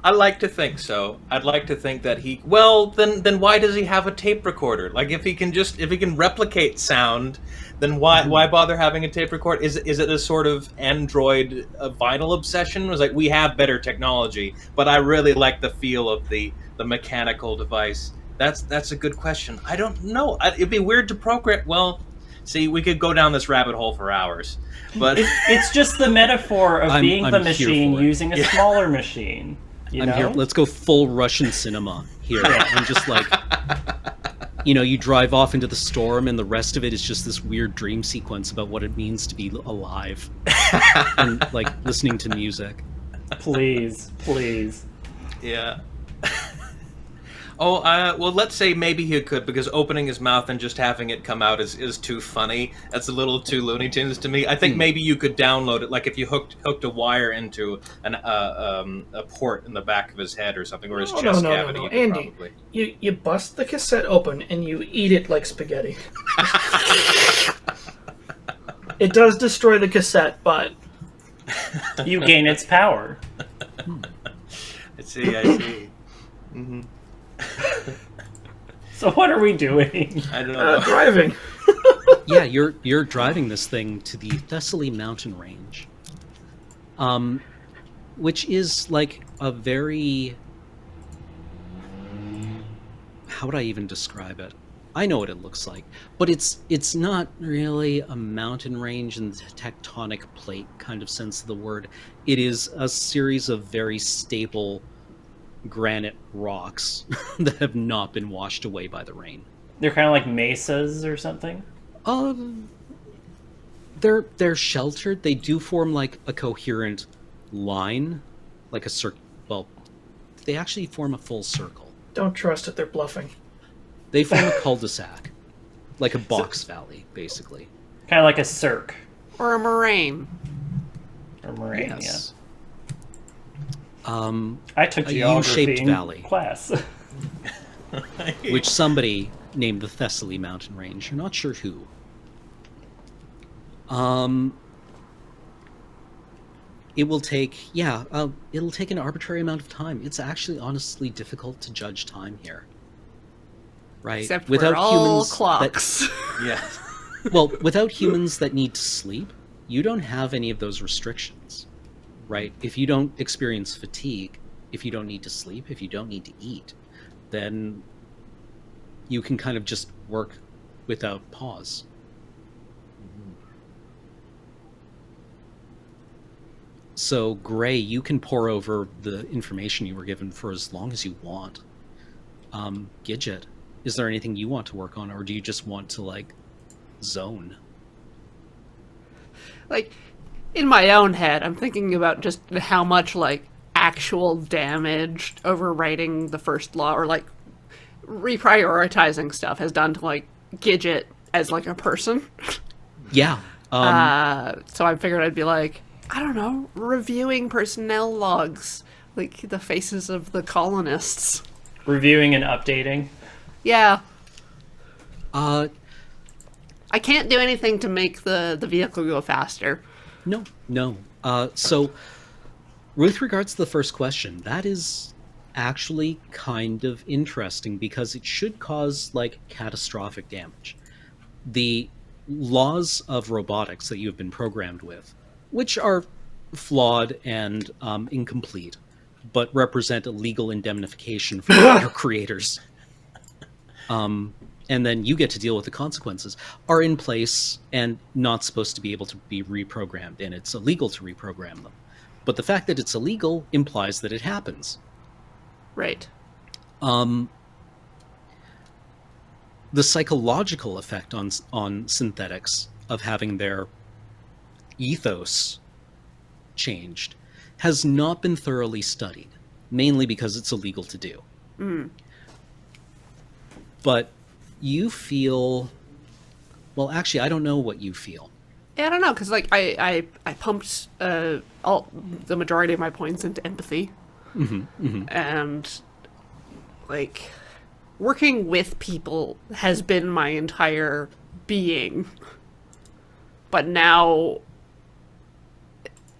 I like to think so. I'd like to think that he. Well, then why does he have a tape recorder? Like, if he can replicate sound, then why bother having a tape recorder? Is it a sort of Android vinyl obsession? It was like, we have better technology, but I really like the feel of the mechanical device. That's a good question. I don't know. It'd be weird to program. Well, see, we could go down this rabbit hole for hours, but It's just the metaphor of being I'm the here machine for it. using a smaller machine. You know? Here. Let's go full Russian cinema here. And just like, you drive off into the storm and the rest of it is just this weird dream sequence about what it means to be alive. And like listening to music. Please. yeah. Oh, well, let's say maybe he could, because opening his mouth and just having it come out is too funny. That's a little too Looney Tunes to me. I think maybe you could download it, like if you hooked a wire into a port in the back of his head or something, or his chest cavity. No. You could Andy, probably... you bust the cassette open and you eat it like spaghetti. It does destroy the cassette, but You gain its power. I see. Mm-hmm. So what are we doing? I don't know. driving. Yeah, you're driving this thing to the Thessaly mountain range, which is like a very... How would I even describe it? I know what it looks like, but it's not really a mountain range in the tectonic plate kind of sense of the word. It is a series of very stable granite rocks that have not been washed away by the rain. They're kind of like mesas or something? They're sheltered. They do form like a coherent line, like a circle. Well, they actually form a full circle. Don't trust it, they're bluffing. They form a cul-de-sac, like a box valley, basically. Kind of like a cirque. Or a moraine. Or moraine, Yes. I took A geography U-shaped in valley. class. Which somebody named the Thessaly mountain range. You're not sure who. It will take, it'll take an arbitrary amount of time. It's actually honestly difficult to judge time here. Right? Except we're all clocks. Yeah. Without humans that need to sleep, you don't have any of those restrictions. Right? If you don't experience fatigue, if you don't need to sleep, if you don't need to eat, then you can kind of just work without pause. So, Gray, you can pore over the information you were given for as long as you want. Gidget, is there anything you want to work on, or do you just want to, like, zone? Like, in my own head, I'm thinking about just how much, like, actual damage overwriting the first law, or, like, reprioritizing stuff has done to, like, Gidget as, like, a person. Yeah. So I figured I'd be like, I don't know, reviewing personnel logs, like the faces of the colonists. Reviewing and updating. Yeah. I can't do anything to make the vehicle go faster. No. So, with regards to the first question, that is actually kind of interesting because it should cause, like, catastrophic damage. The laws of robotics that you have been programmed with, which are flawed and incomplete, but represent a legal indemnification for your creators. And then you get to deal with the consequences, are in place and not supposed to be able to be reprogrammed, and it's illegal to reprogram them. But the fact that it's illegal implies that it happens. Right. The psychological effect on synthetics of having their ethos changed has not been thoroughly studied, mainly because it's illegal to do. But you feel... Well, actually, I don't know what you feel. Yeah, I don't know, because like I pumped all the majority of my points into empathy, and like working with people has been my entire being, but now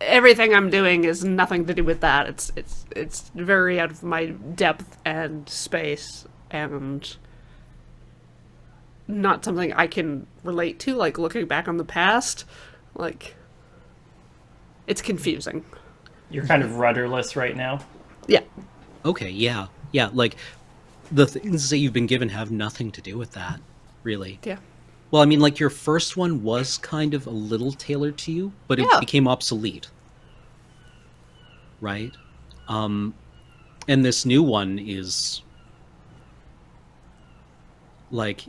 everything I'm doing is nothing to do with that. It's very out of my depth and space, and not something I can relate to, like looking back on the past. Like, it's confusing. You're kind of rudderless right now. Yeah. Okay, yeah. Yeah, like, the things that you've been given have nothing to do with that, really. Yeah. Well, I mean, like, your first one was kind of a little tailored to you, but it Yeah. became obsolete. Right? And this new one is... like,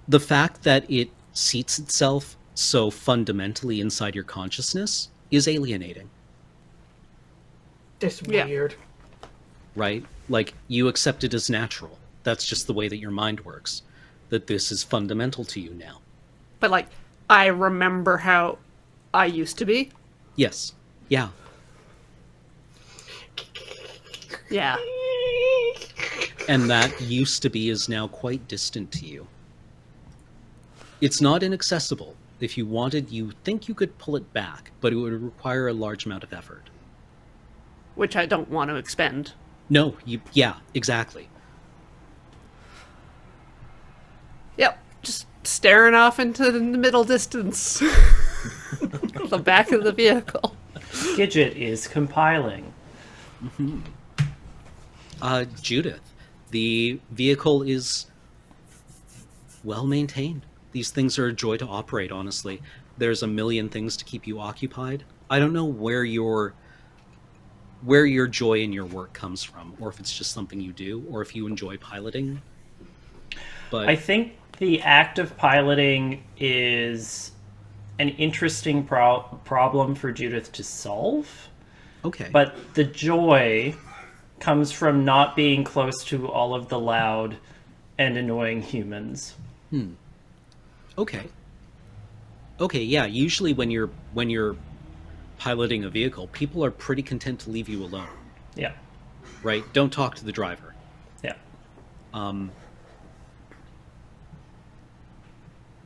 the fact that it seats itself so fundamentally inside your consciousness is alienating, It's Yeah. weird. right? Like, you accept it as natural. That's just the way that your mind works. That this is fundamental to you now. But like, I remember how I used to be. Yes. Yeah. Yeah. And that used to be is now quite distant to you. It's not inaccessible. If you wanted, you think you could pull it back, but it would require a large amount of effort. Which I don't want to expend. No, yeah, exactly. Yep. Just staring off into the middle distance. The back of the vehicle. Gidget is compiling. Judith, the vehicle is well maintained. These things are a joy to operate, honestly. There's a million things to keep you occupied. I don't know where your joy in your work comes from, or if it's just something you do, or if you enjoy piloting. But I think the act of piloting is an interesting problem for Judith to solve. okay. But the joy comes from not being close to all of the loud and annoying humans. Okay. Okay, yeah, usually when you're piloting a vehicle, people are pretty content to leave you alone, Yeah. right? Don't talk to the driver. Yeah.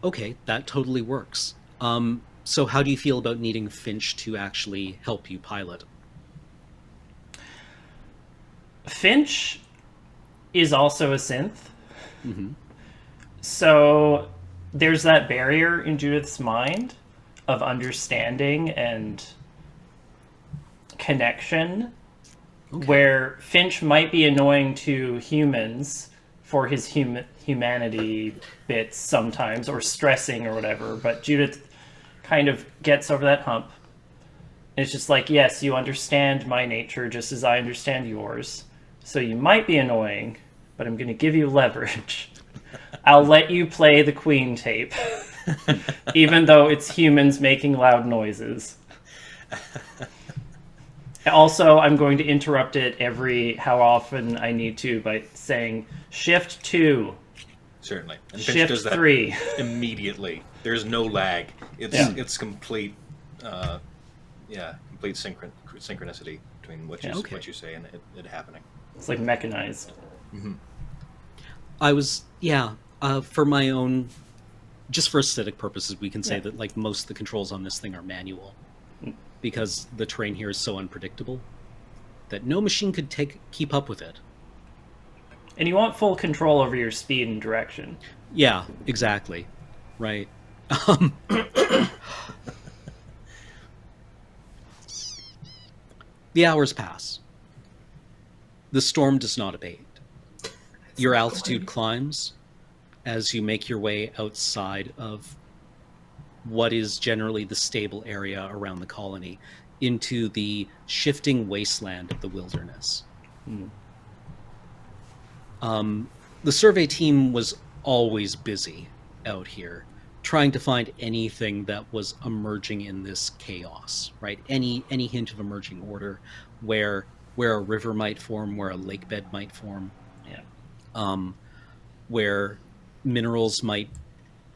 Okay, that totally works. So how do you feel about needing Finch to actually help you pilot? Finch is also a synth. So there's that barrier in Judith's mind of understanding and connection where Finch might be annoying to humans for his humanity bits sometimes, or stressing or whatever, but Judith kind of gets over that hump. And it's just like, yes, you understand my nature just as I understand yours. So you might be annoying, but I'm going to give you leverage. I'll let you play the Queen tape, even though it's humans making loud noises. Also, I'm going to interrupt it how often I need to by saying, shift 2. Certainly. And Finch Shift does that 3. immediately. There's no lag. It's complete, complete synchronicity between what you say and it happening. It's like mechanized. I was, for my own, just for aesthetic purposes, we can say that like most of the controls on this thing are manual, because the terrain here is so unpredictable that no machine could keep up with it. And you want full control over your speed and direction. Yeah, exactly. Right. The hours pass. The storm does not abate. Your altitude climbs as you make your way outside of what is generally the stable area around the colony into the shifting wasteland of the wilderness. The survey team was always busy out here, trying to find anything that was emerging in this chaos, right? Any hint of emerging order, where a river might form, where a lake bed might form, where minerals might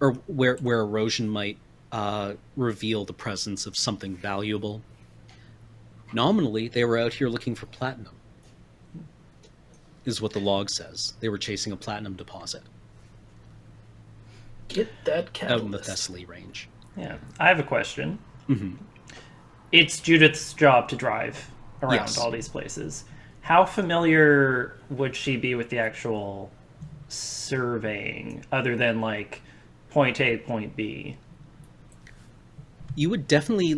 or where erosion might reveal the presence of something valuable. Nominally, they were out here looking for platinum, is what the log says. They were chasing a platinum deposit Get that out in the catalyst. Thessaly range. Yeah. I have a question. Mm-hmm. It's Judith's job to drive around Yes. all these places. How familiar would she be with the actual surveying, other than like point A, point B? You would definitely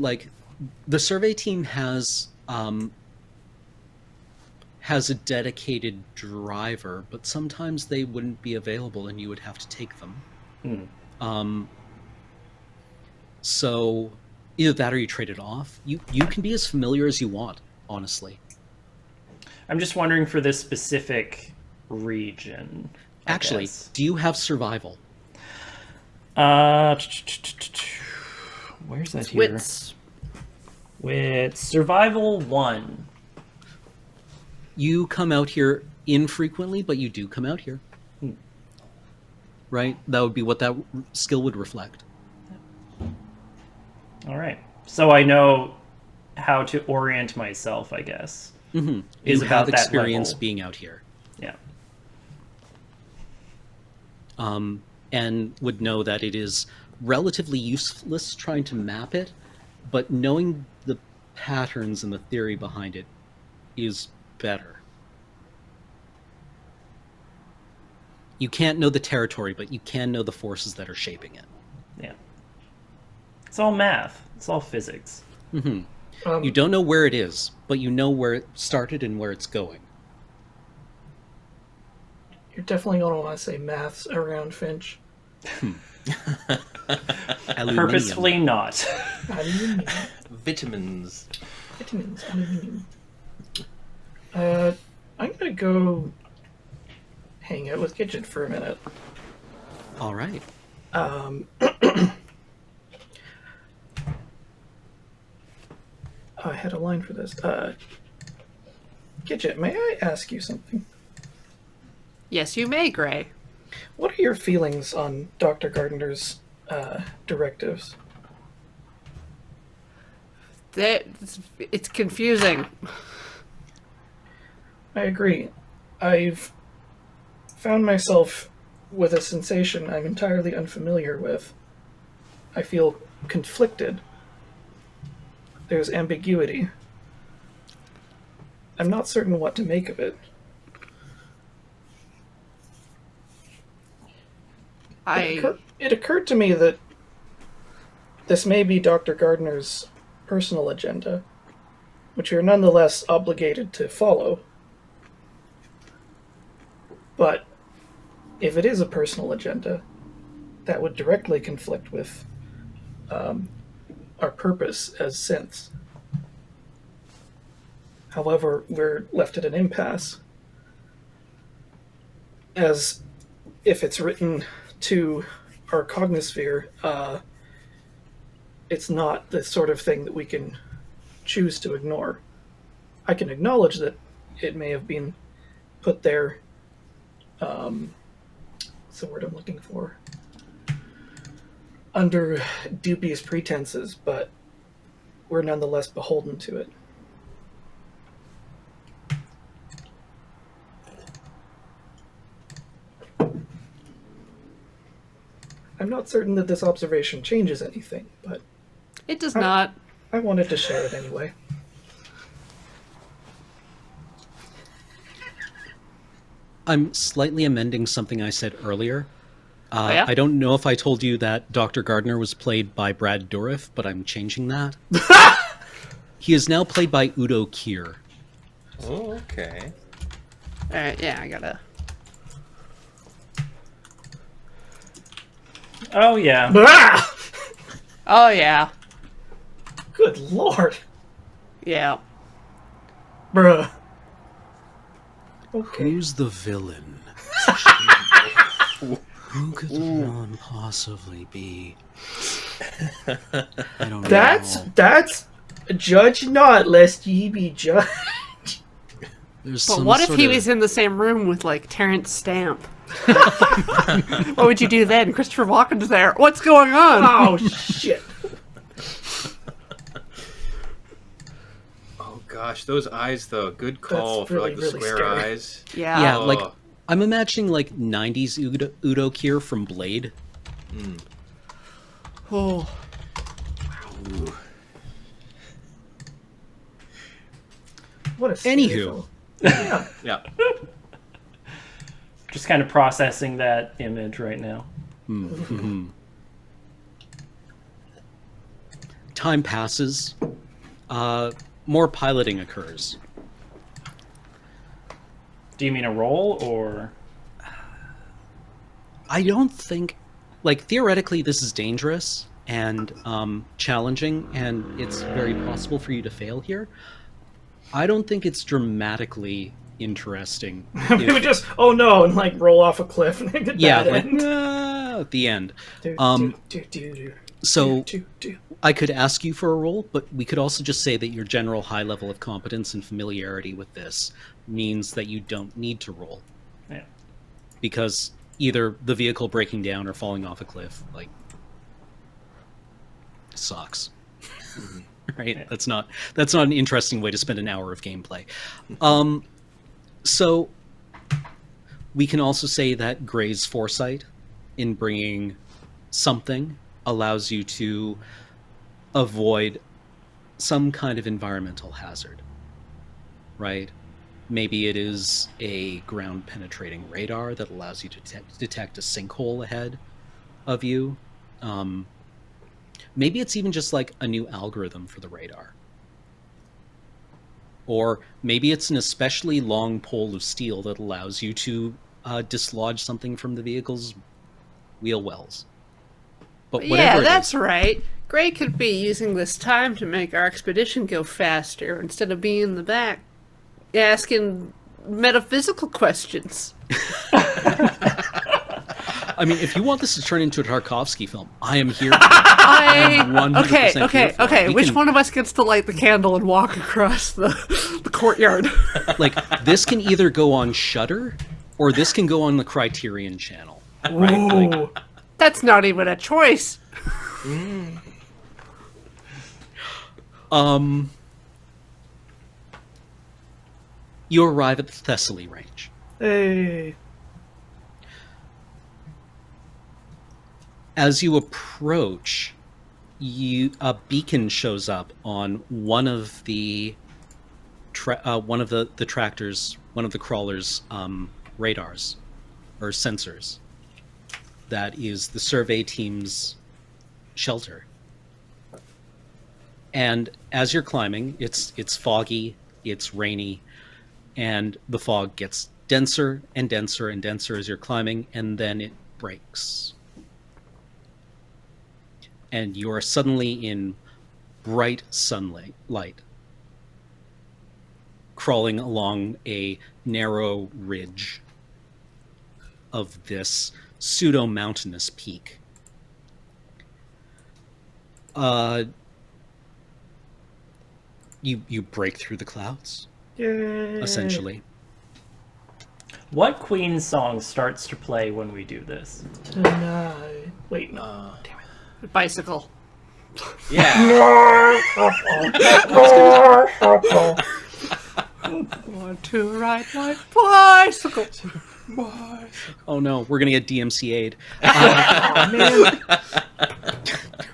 the survey team has a dedicated driver, but sometimes they wouldn't be available and you would have to take them. So either that or you trade it off. You can be as familiar as you want, honestly. I'm just wondering for this specific region. I Actually, guess. do you have survival? Where's that here? Wits. With survival 1. You come out here infrequently, but you do come out here. Right? That would be what that skill would reflect. All right. So I know how to orient myself, I guess. Mm-hmm. Is You about have that experience level. being out here. Yeah. And would know that it is relatively useless trying to map it, but knowing the patterns and the theory behind it is better. You can't know the territory, but you can know the forces that are shaping it. Yeah. It's all math. It's all physics. You don't know where it is, but you know where it started and where it's going. You're definitely going to want to say maths around Finch. Aluminium. Purposefully not. Aluminium. Vitamins. Vitamins. Aluminium. I'm going to go hang out with Gidget for a minute. All right. I had a line for this. Gidget, may I ask you something? Yes, you may, Gray. What are your feelings on Dr. Gardner's directives? It's confusing. I agree. I've found myself with a sensation I'm entirely unfamiliar with. I feel conflicted. There's ambiguity. I'm not certain what to make of it. It occurred to me that this may be Dr. Gardner's personal agenda, which you're nonetheless obligated to follow. But if it is a personal agenda, that would directly conflict with our purpose as synths. However, we're left at an impasse, as if it's written to our cognosphere, it's not the sort of thing that we can choose to ignore. I can acknowledge that it may have been put there, what's the word I'm looking for? Under dubious pretenses, but we're nonetheless beholden to it. I'm not certain that this observation changes anything, but It does not. I wanted to share it anyway. I'm slightly amending something I said earlier. Yeah? I don't know if I told you that Dr. Gardner was played by Brad Dourif, but I'm changing that. He is now played by Udo Kier. Oh, okay. Alright, yeah, I gotta. Oh, yeah. Ah! Oh, yeah. Good lord. Yeah. Bruh. Okay. Who's the villain? Who could the villain possibly be? I don't know. That's judge not, lest ye be judged. There's But some what if sort he of- was in the same room with, like, Terrence Stamp? What would you do then? Christopher Walken's there. What's going on? Oh shit! Oh gosh, those eyes though. Good call That's for like really, the really square scary. eyes. Yeah. Yeah, Oh. like I'm imagining like 90s Udo Kier from Blade. Oh. Ooh. What a scary Anywho. film. Yeah. Yeah. Just kind of processing that image right now. Time passes. More piloting occurs. Do you mean a roll or? I don't think, like, theoretically this is dangerous and challenging, and it's very possible for you to fail here. I don't think it's dramatically interesting. We would just, oh no, and like roll off a cliff and get Yeah, bad like, end. at the end. Do, Um, do, do, do, So do, do. I could ask you for a roll, but we could also just say that your general high level of competence and familiarity with this means that you don't need to roll. Yeah. Because either the vehicle breaking down or falling off a cliff, like, sucks. Right? Yeah. That's not an interesting way to spend an hour of gameplay. So we can also say that Gray's foresight in bringing something allows you to avoid some kind of environmental hazard, right? Maybe it is a ground penetrating radar that allows you to detect a sinkhole ahead of you. Maybe it's even just like a new algorithm for the radar. Or maybe it's an especially long pole of steel that allows you to dislodge something from the vehicle's wheel wells. But whatever Yeah, it that's is, right. Gray could be using this time to make our expedition go faster instead of being in the back asking metaphysical questions. I mean, if you want this to turn into a Tarkovsky film, I am here. I 100% okay, here okay, for it. okay. We Which can- one of us gets to light the candle and walk across the courtyard? Like, this can either go on Shudder or this can go on the Criterion channel. Right? Like, Ooh. That's not even a choice. you arrive at the Thessaly range. Hey. As you approach, a beacon shows up on one of the tractors, one of the crawlers' radars or sensors. That is the survey team's shelter. And as you're climbing, it's foggy, it's rainy, and the fog gets denser and denser and denser as you're climbing, and then it breaks. And you are suddenly in bright sunlight, crawling along a narrow ridge of this pseudo-mountainous peak. You break through the clouds, Yay. essentially. What Queen song starts to play when we do this? Tonight. Wait, no. Damn it. Bicycle. Yeah. Want to ride my bicycle. Oh no, we're gonna get DMCA'd.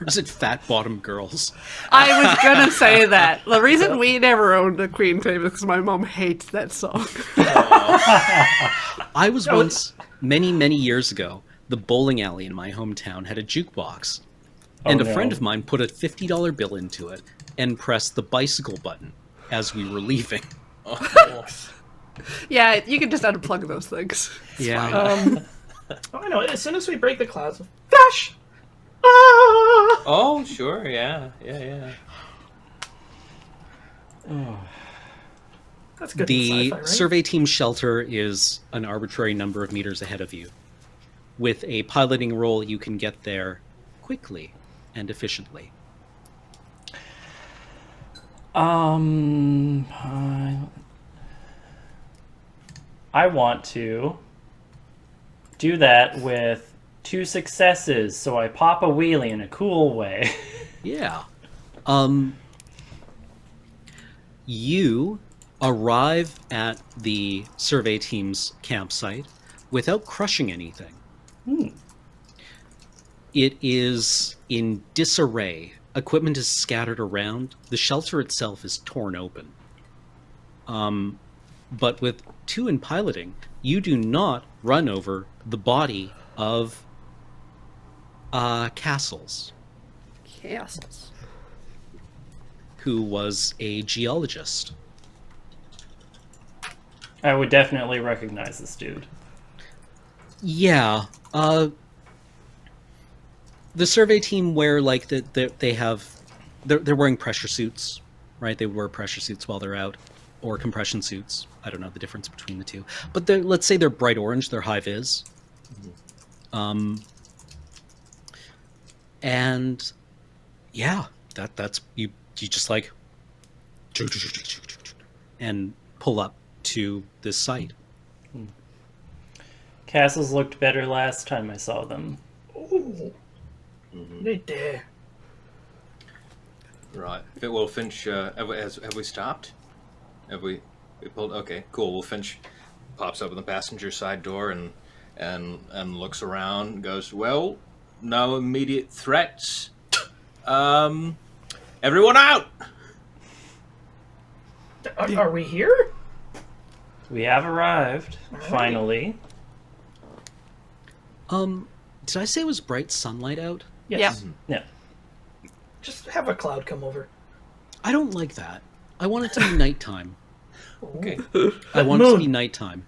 Or is it Fat Bottom Girls? I was gonna say that. The reason we never owned a Queen tape is because my mom hates that song. I was once, many, many years ago, the bowling alley in my hometown had a jukebox. And Oh, a friend no. of mine put a $50 bill into it and pressed the bicycle button as we were leaving. Yeah, you can just unplug those things. Yeah. Oh, I know. As soon as we break the clouds, gosh! Ah! Oh, sure. Yeah. That's good. in The sci-fi, right? survey team's shelter is an arbitrary number of meters ahead of you. With a piloting roll, you can get there quickly and efficiently. I want to do that with 2 successes, so I pop a wheelie in a cool way. Yeah. You arrive at the survey team's campsite without crushing anything. It is in disarray. Equipment is scattered around. The shelter itself is torn open. But with 2 in piloting, you do not run over the body of Castles, Castles. who was a geologist. I would definitely recognize this dude. Yeah. The survey team wear like they're wearing pressure suits, right? They wear pressure suits while they're out, or compression suits. I don't know the difference between the two, but let's say they're bright orange. Their hive is, and yeah, that's you just like and pull up to this site. Castles looked better last time I saw them. Ooh. They did. Right. Well, Finch, have we stopped? Have we pulled? Okay, cool. Well, Finch pops open the passenger side door and looks around and goes, well, no immediate threats. Everyone out! Are we here? We have arrived, finally. Did I say it was bright sunlight out? Yes. Yeah. Just have a cloud come over. I don't like that. I want it to be nighttime. Okay. I want it to be nighttime.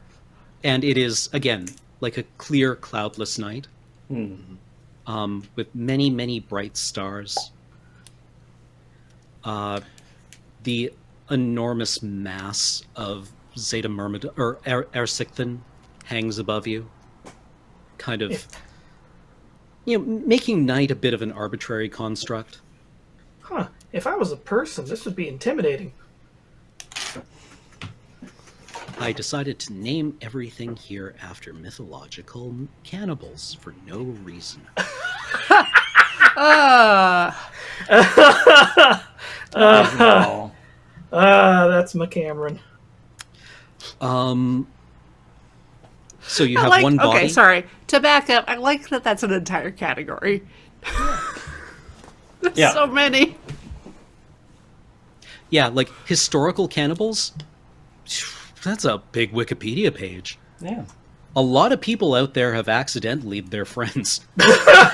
And it is, again, like a clear, cloudless night. With many, many bright stars. The enormous mass of Zeta Myrmidon, or Ersikthon, hangs above you. Kind of, making night a bit of an arbitrary construct. Huh. If I was a person, this would be intimidating. I decided to name everything here after mythological cannibals for no reason. That's McCameron. So you have one body. Okay, sorry. To back up, I like that that's an entire category. There's Yeah. so many. Yeah, like historical cannibals. That's a big Wikipedia page. Yeah. A lot of people out there have accidentally their friends. Apparently,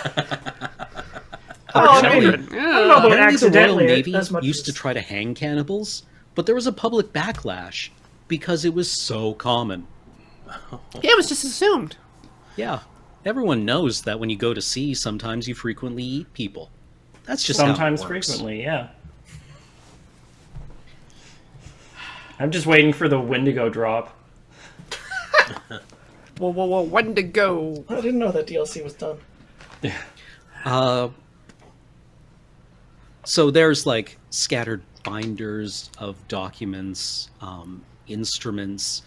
I don't know about Apparently the Royal accidentally Navy as much used as... to try to hang cannibals, but there was a public backlash because it was so common. Yeah, it was just assumed. Yeah, everyone knows that when you go to sea, sometimes you frequently eat people. That's just how Sometimes it works. frequently, yeah. I'm just waiting for the Wendigo drop. Whoa, when to go? I didn't know that DLC was done. So there's like scattered binders of documents, instruments.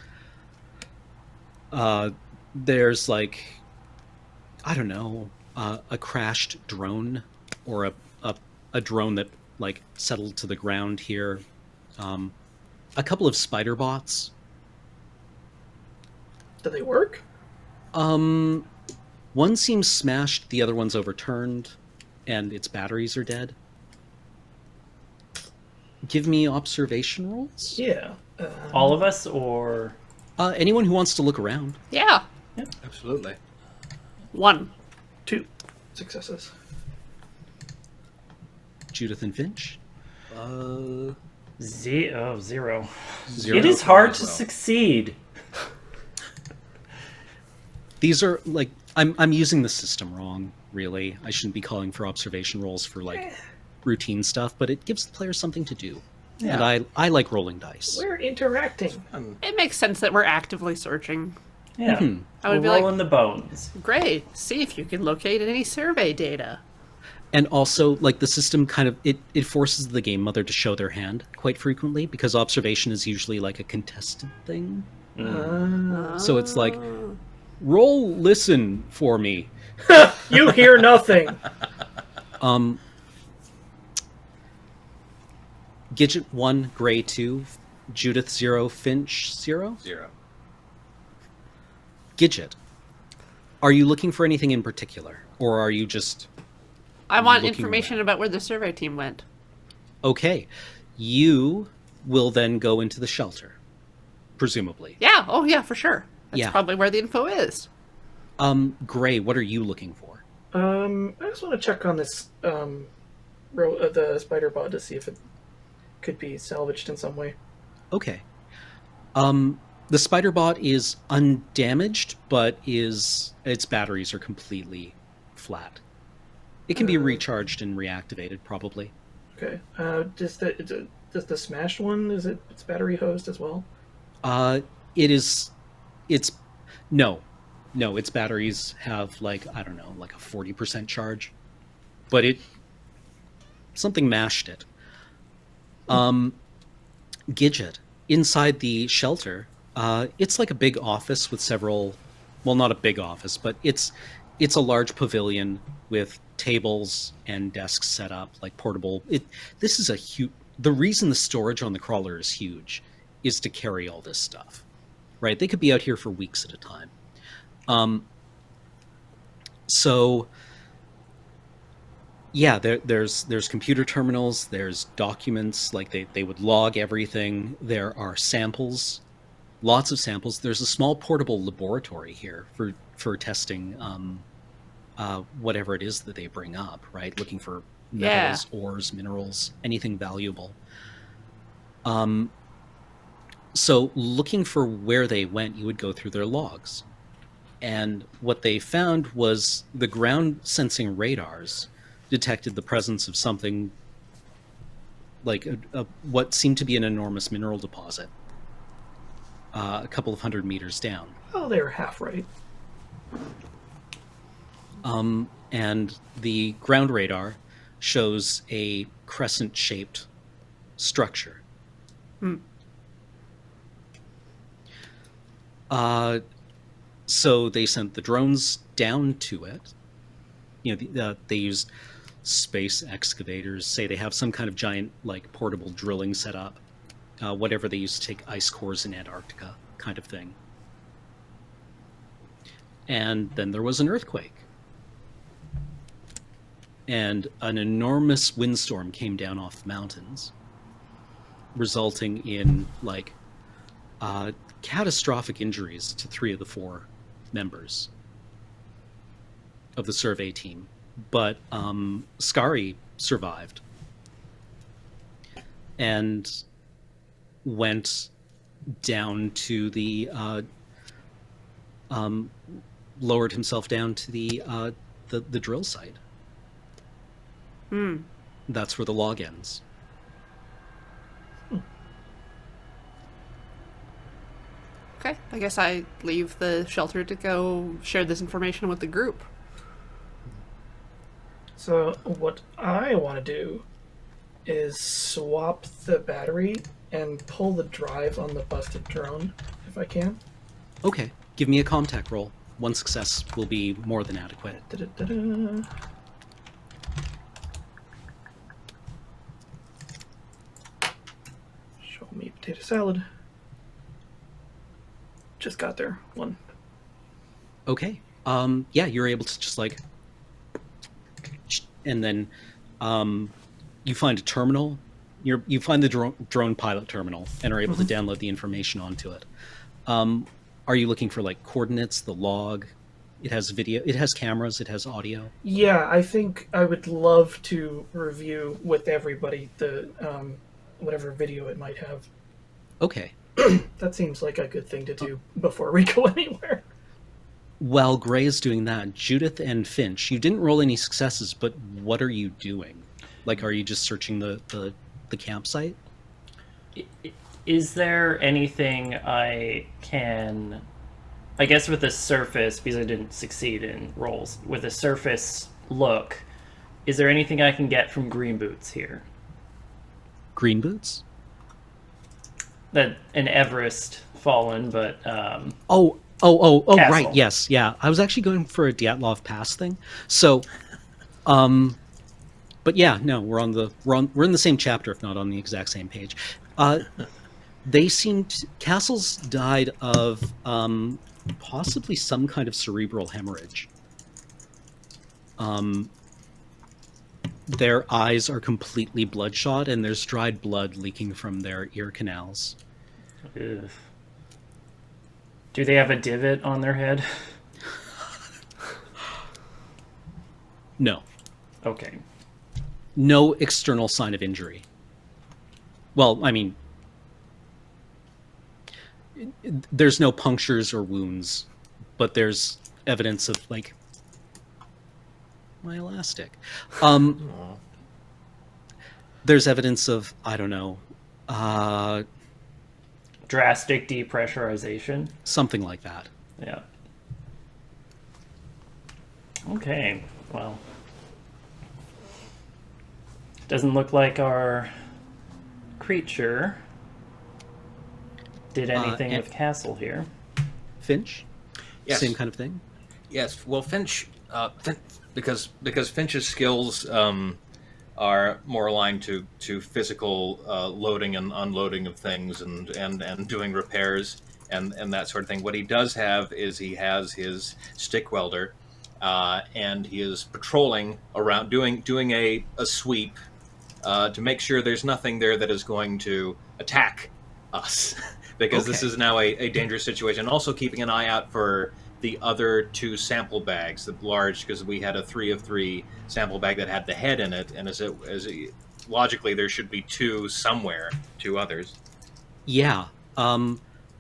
There's like, I don't know, a crashed drone or a drone that like settled to the ground here. A couple of spider bots. Do they work? One seems smashed, the other one's overturned, and its batteries are dead. Give me observation rolls. Yeah. All of us, or... Anyone who wants to look around. Yeah. Absolutely. 1. 2 successes. Judith and Finch. Zero. Zero. It is hard to succeed. These are like I'm using the system wrong, really. I shouldn't be calling for observation rolls for like routine stuff, but it gives the player something to do. Yeah. And I like rolling dice. We're interacting. It makes sense that we're actively searching. Yeah. I would We're be like, rolling the bones. great, see if you can locate any survey data. And also, like, the system kind of it forces the game mother to show their hand quite frequently, because observation is usually like a contested thing. So it's like, Roll listen for me. You hear nothing. Gidget 1, Gray 2, Judith 0, Finch 0? 0. Gidget, are you looking for anything in particular? Or are you just... I want looking information around? about where the survey team went. Okay. You will then go into the shelter, presumably. Yeah, oh yeah, for sure. That's Yeah. probably where the info is. Gray, what are you looking for? I just want to check on this the spider bot to see if it could be salvaged in some way. Okay. The spider bot is undamaged, but its batteries are completely flat. It can be recharged and reactivated, probably. Okay. Does the smashed one, is its battery hosed as well? No, its batteries have like a 40% charge, but something mashed it. Gidget, inside the shelter, it's like a big office with several, well, not a big office, but it's a large pavilion with tables and desks set up, like portable. This is a huge. The reason the storage on the crawler is huge is to carry all this stuff, right? They could be out here for weeks at a time. So yeah, there's computer terminals, there's documents, like they would log everything. There are samples, lots of samples. There's a small portable laboratory here for testing whatever it is that they bring up, right? Looking for metals, ores, minerals, anything valuable. So looking for where they went, you would go through their logs. And what they found was the ground sensing radars detected the presence of something like what seemed to be an enormous mineral deposit a couple of 100 meters down. Oh, they were half right. And the ground radar shows a crescent-shaped structure. So they sent the drones down to it. They used space excavators. Say they have some kind of giant, like, portable drilling set up. Whatever they use to take ice cores in Antarctica, kind of thing. And then there was an earthquake. And an enormous windstorm came down off the mountains, resulting in, like, catastrophic injuries to 3 of the 4 members of the survey team. But Skari survived and went down to the lowered himself down to the drill site. That's where the log ends. Okay, I guess I leave the shelter to go share this information with the group. So what I want to do is swap the battery and pull the drive on the busted drone, if I can. Okay, give me a contact roll. 1 success will be more than adequate. Da-da-da-da. Show me potato salad. Just got there. 1. Okay. Yeah, you're able to just like, and then you find a terminal. You find the drone pilot terminal and are able to download the information onto it. Are you looking for like coordinates, the log? It has video. It has cameras. It has audio. Yeah, I think I would love to review with everybody the whatever video it might have. Okay. That seems like a good thing to do before we go anywhere. While Gray is doing that, Judith and Finch, you didn't roll any successes, but what are you doing? Like, are you just searching the campsite? Is there anything I can... I guess with the surface, because I didn't succeed in rolls, with a surface look, is there anything I can get from Green Boots here? Green Boots? That an Everest fallen, but... Oh, Castle. right, yes, yeah. I was actually going for a Dyatlov Pass thing. So, but yeah, no, we're in the same chapter, if not on the exact same page. Castles died of possibly some kind of cerebral hemorrhage. Their eyes are completely bloodshot, and there's dried blood leaking from their ear canals. Ugh. Do they have a divot on their head? No. Okay. No external sign of injury. Well, I mean, there's no punctures or wounds, but there's evidence of, like, my elastic. There's evidence of, I don't know, Drastic depressurization. something like that. Yeah. Okay. Well, doesn't look like our creature did anything with Castle here. Finch? Yes. Same kind of thing? Yes. Well, Finch, because Finch's skills are more aligned to physical loading and unloading of things and doing repairs and that sort of thing. What he does have is he has his stick welder, and he is patrolling around, doing a sweep to make sure there's nothing there that is going to attack us, because this is now a dangerous situation. Also keeping an eye out for the other 2 sample bags, the large, because we had a 3 of 3 sample bag that had the head in it, and logically there should be 2 somewhere, 2 others. Yeah,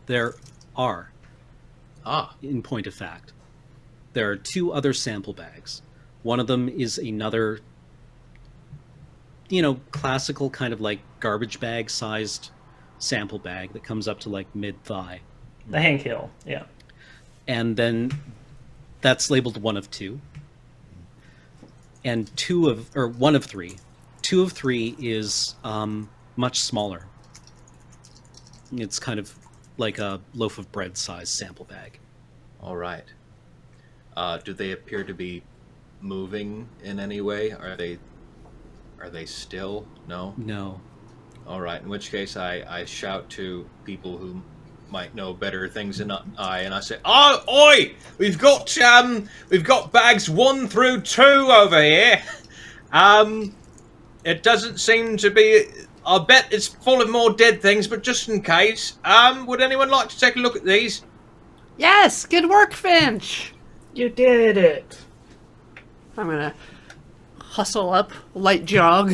there are. Ah. In point of fact, there are 2 other sample bags. One of them is another, classical kind of like garbage bag sized sample bag that comes up to like mid-thigh. The Hank Hill, yeah. And then that's labeled 1 of 2. And 1 of 3. 2 of 3 is much smaller. It's kind of like a loaf of bread size sample bag. All right. Do they appear to be moving in any way? Are they still? No? No. All right. In which case, I shout to people who might know better things than I, and I say, "Oh, oi! We've got bags 1 through 2 over here. It doesn't seem to be. I bet it's full of more dead things, but just in case, would anyone like to take a look at these?" Yes, good work, Finch. You did it. I'm gonna hustle up, light jog.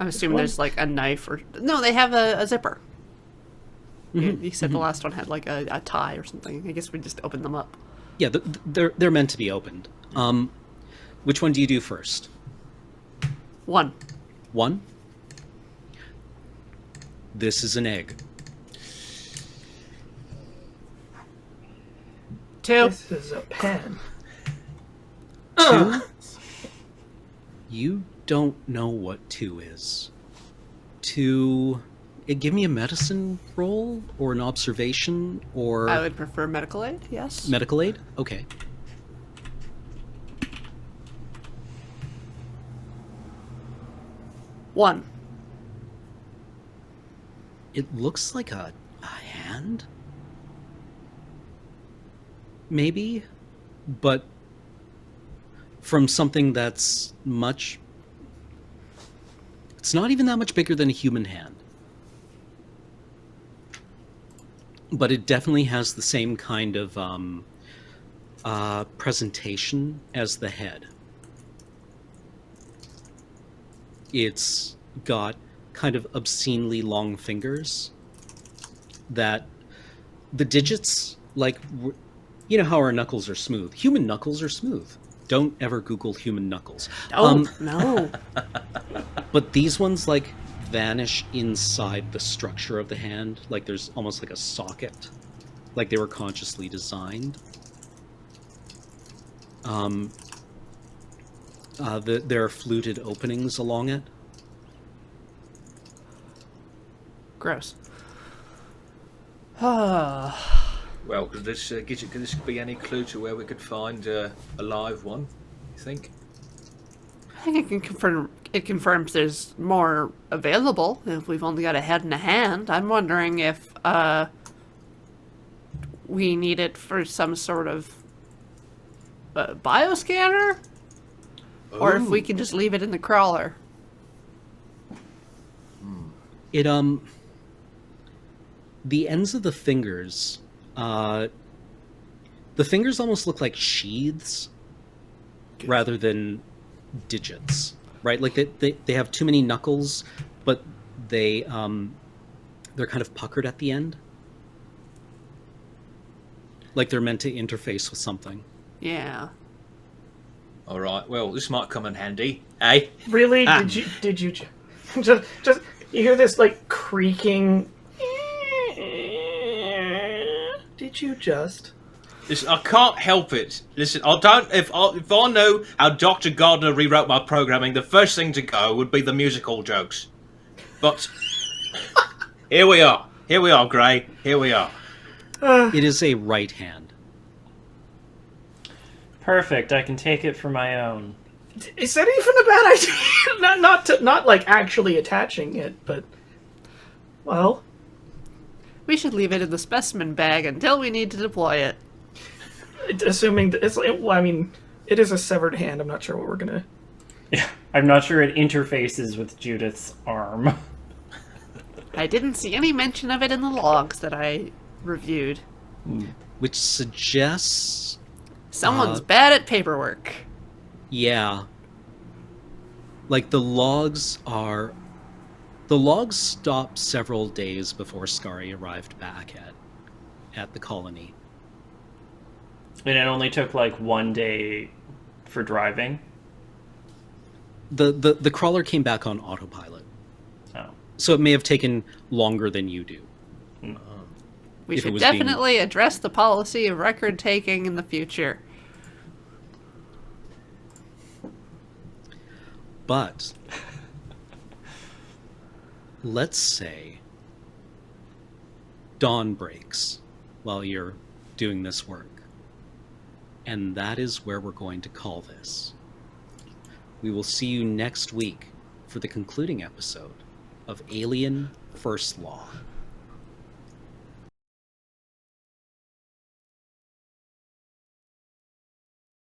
I'm assuming there's like a knife or... No, they have a zipper. You said the last one had like a tie or something. I guess we just open them up. Yeah, they're meant to be opened. Which one do you do first? 1. 1? This is an egg. 2. This is a pen. 2? You don't know what 2 is. 2... Give me a medicine roll or an observation or... I would prefer medical aid, yes. Medical aid? Okay. One. It looks like a hand? Maybe? But from something that's much... It's not even that much bigger than a human hand. But it definitely has the same kind of presentation as the head. It's got kind of obscenely long fingers that the digits, like, you know how our knuckles are smooth. Human knuckles are smooth. Don't ever Google human knuckles. No. But these ones, like, vanish inside the structure of the hand. Like, there's almost like a socket. Like they were consciously designed. There are fluted openings along it. Gross. Well, could this be any clue to where we could find a live one? You think? I think it can confirm. It confirms there's more available if we've only got a head and a hand. I'm wondering if we need it for some sort of bioscanner, or if we can just leave it in the crawler. It the ends of the fingers, the fingers almost look like sheaths rather than digits, right? Like they have too many knuckles, but they're kind of puckered at the end, like they're meant to interface with something. Yeah. All right. Well, this might come in handy, eh? Really? Did you just you hear this like creaking? Did you just? Listen, I can't help it. Listen, I don't. If I know how Dr. Gardner rewrote my programming, the first thing to go would be the musical jokes. But here we are. Here we are, Gray. Here we are. It is a right hand. Perfect. I can take it for my own. Is that even a bad idea? not like actually attaching it, but well, We should leave it in the specimen bag until we need to deploy it. assuming that well, I mean, it is a severed hand. I'm not sure what we're gonna. Yeah, I'm not sure it interfaces with Judith's arm. I didn't see any mention of it in the logs that I reviewed. Which suggests, Someone's bad at paperwork. yeah, like the logs stopped several days before Skari arrived back at the colony. And it only took like 1 day for driving. The crawler came back on autopilot, Oh. so it may have taken longer than you do. We If it should was being- definitely address the policy of record taking in the future. But let's say dawn breaks while you're doing this work, and that is where we're going to call this. We will see you next week for the concluding episode of Alien First Law.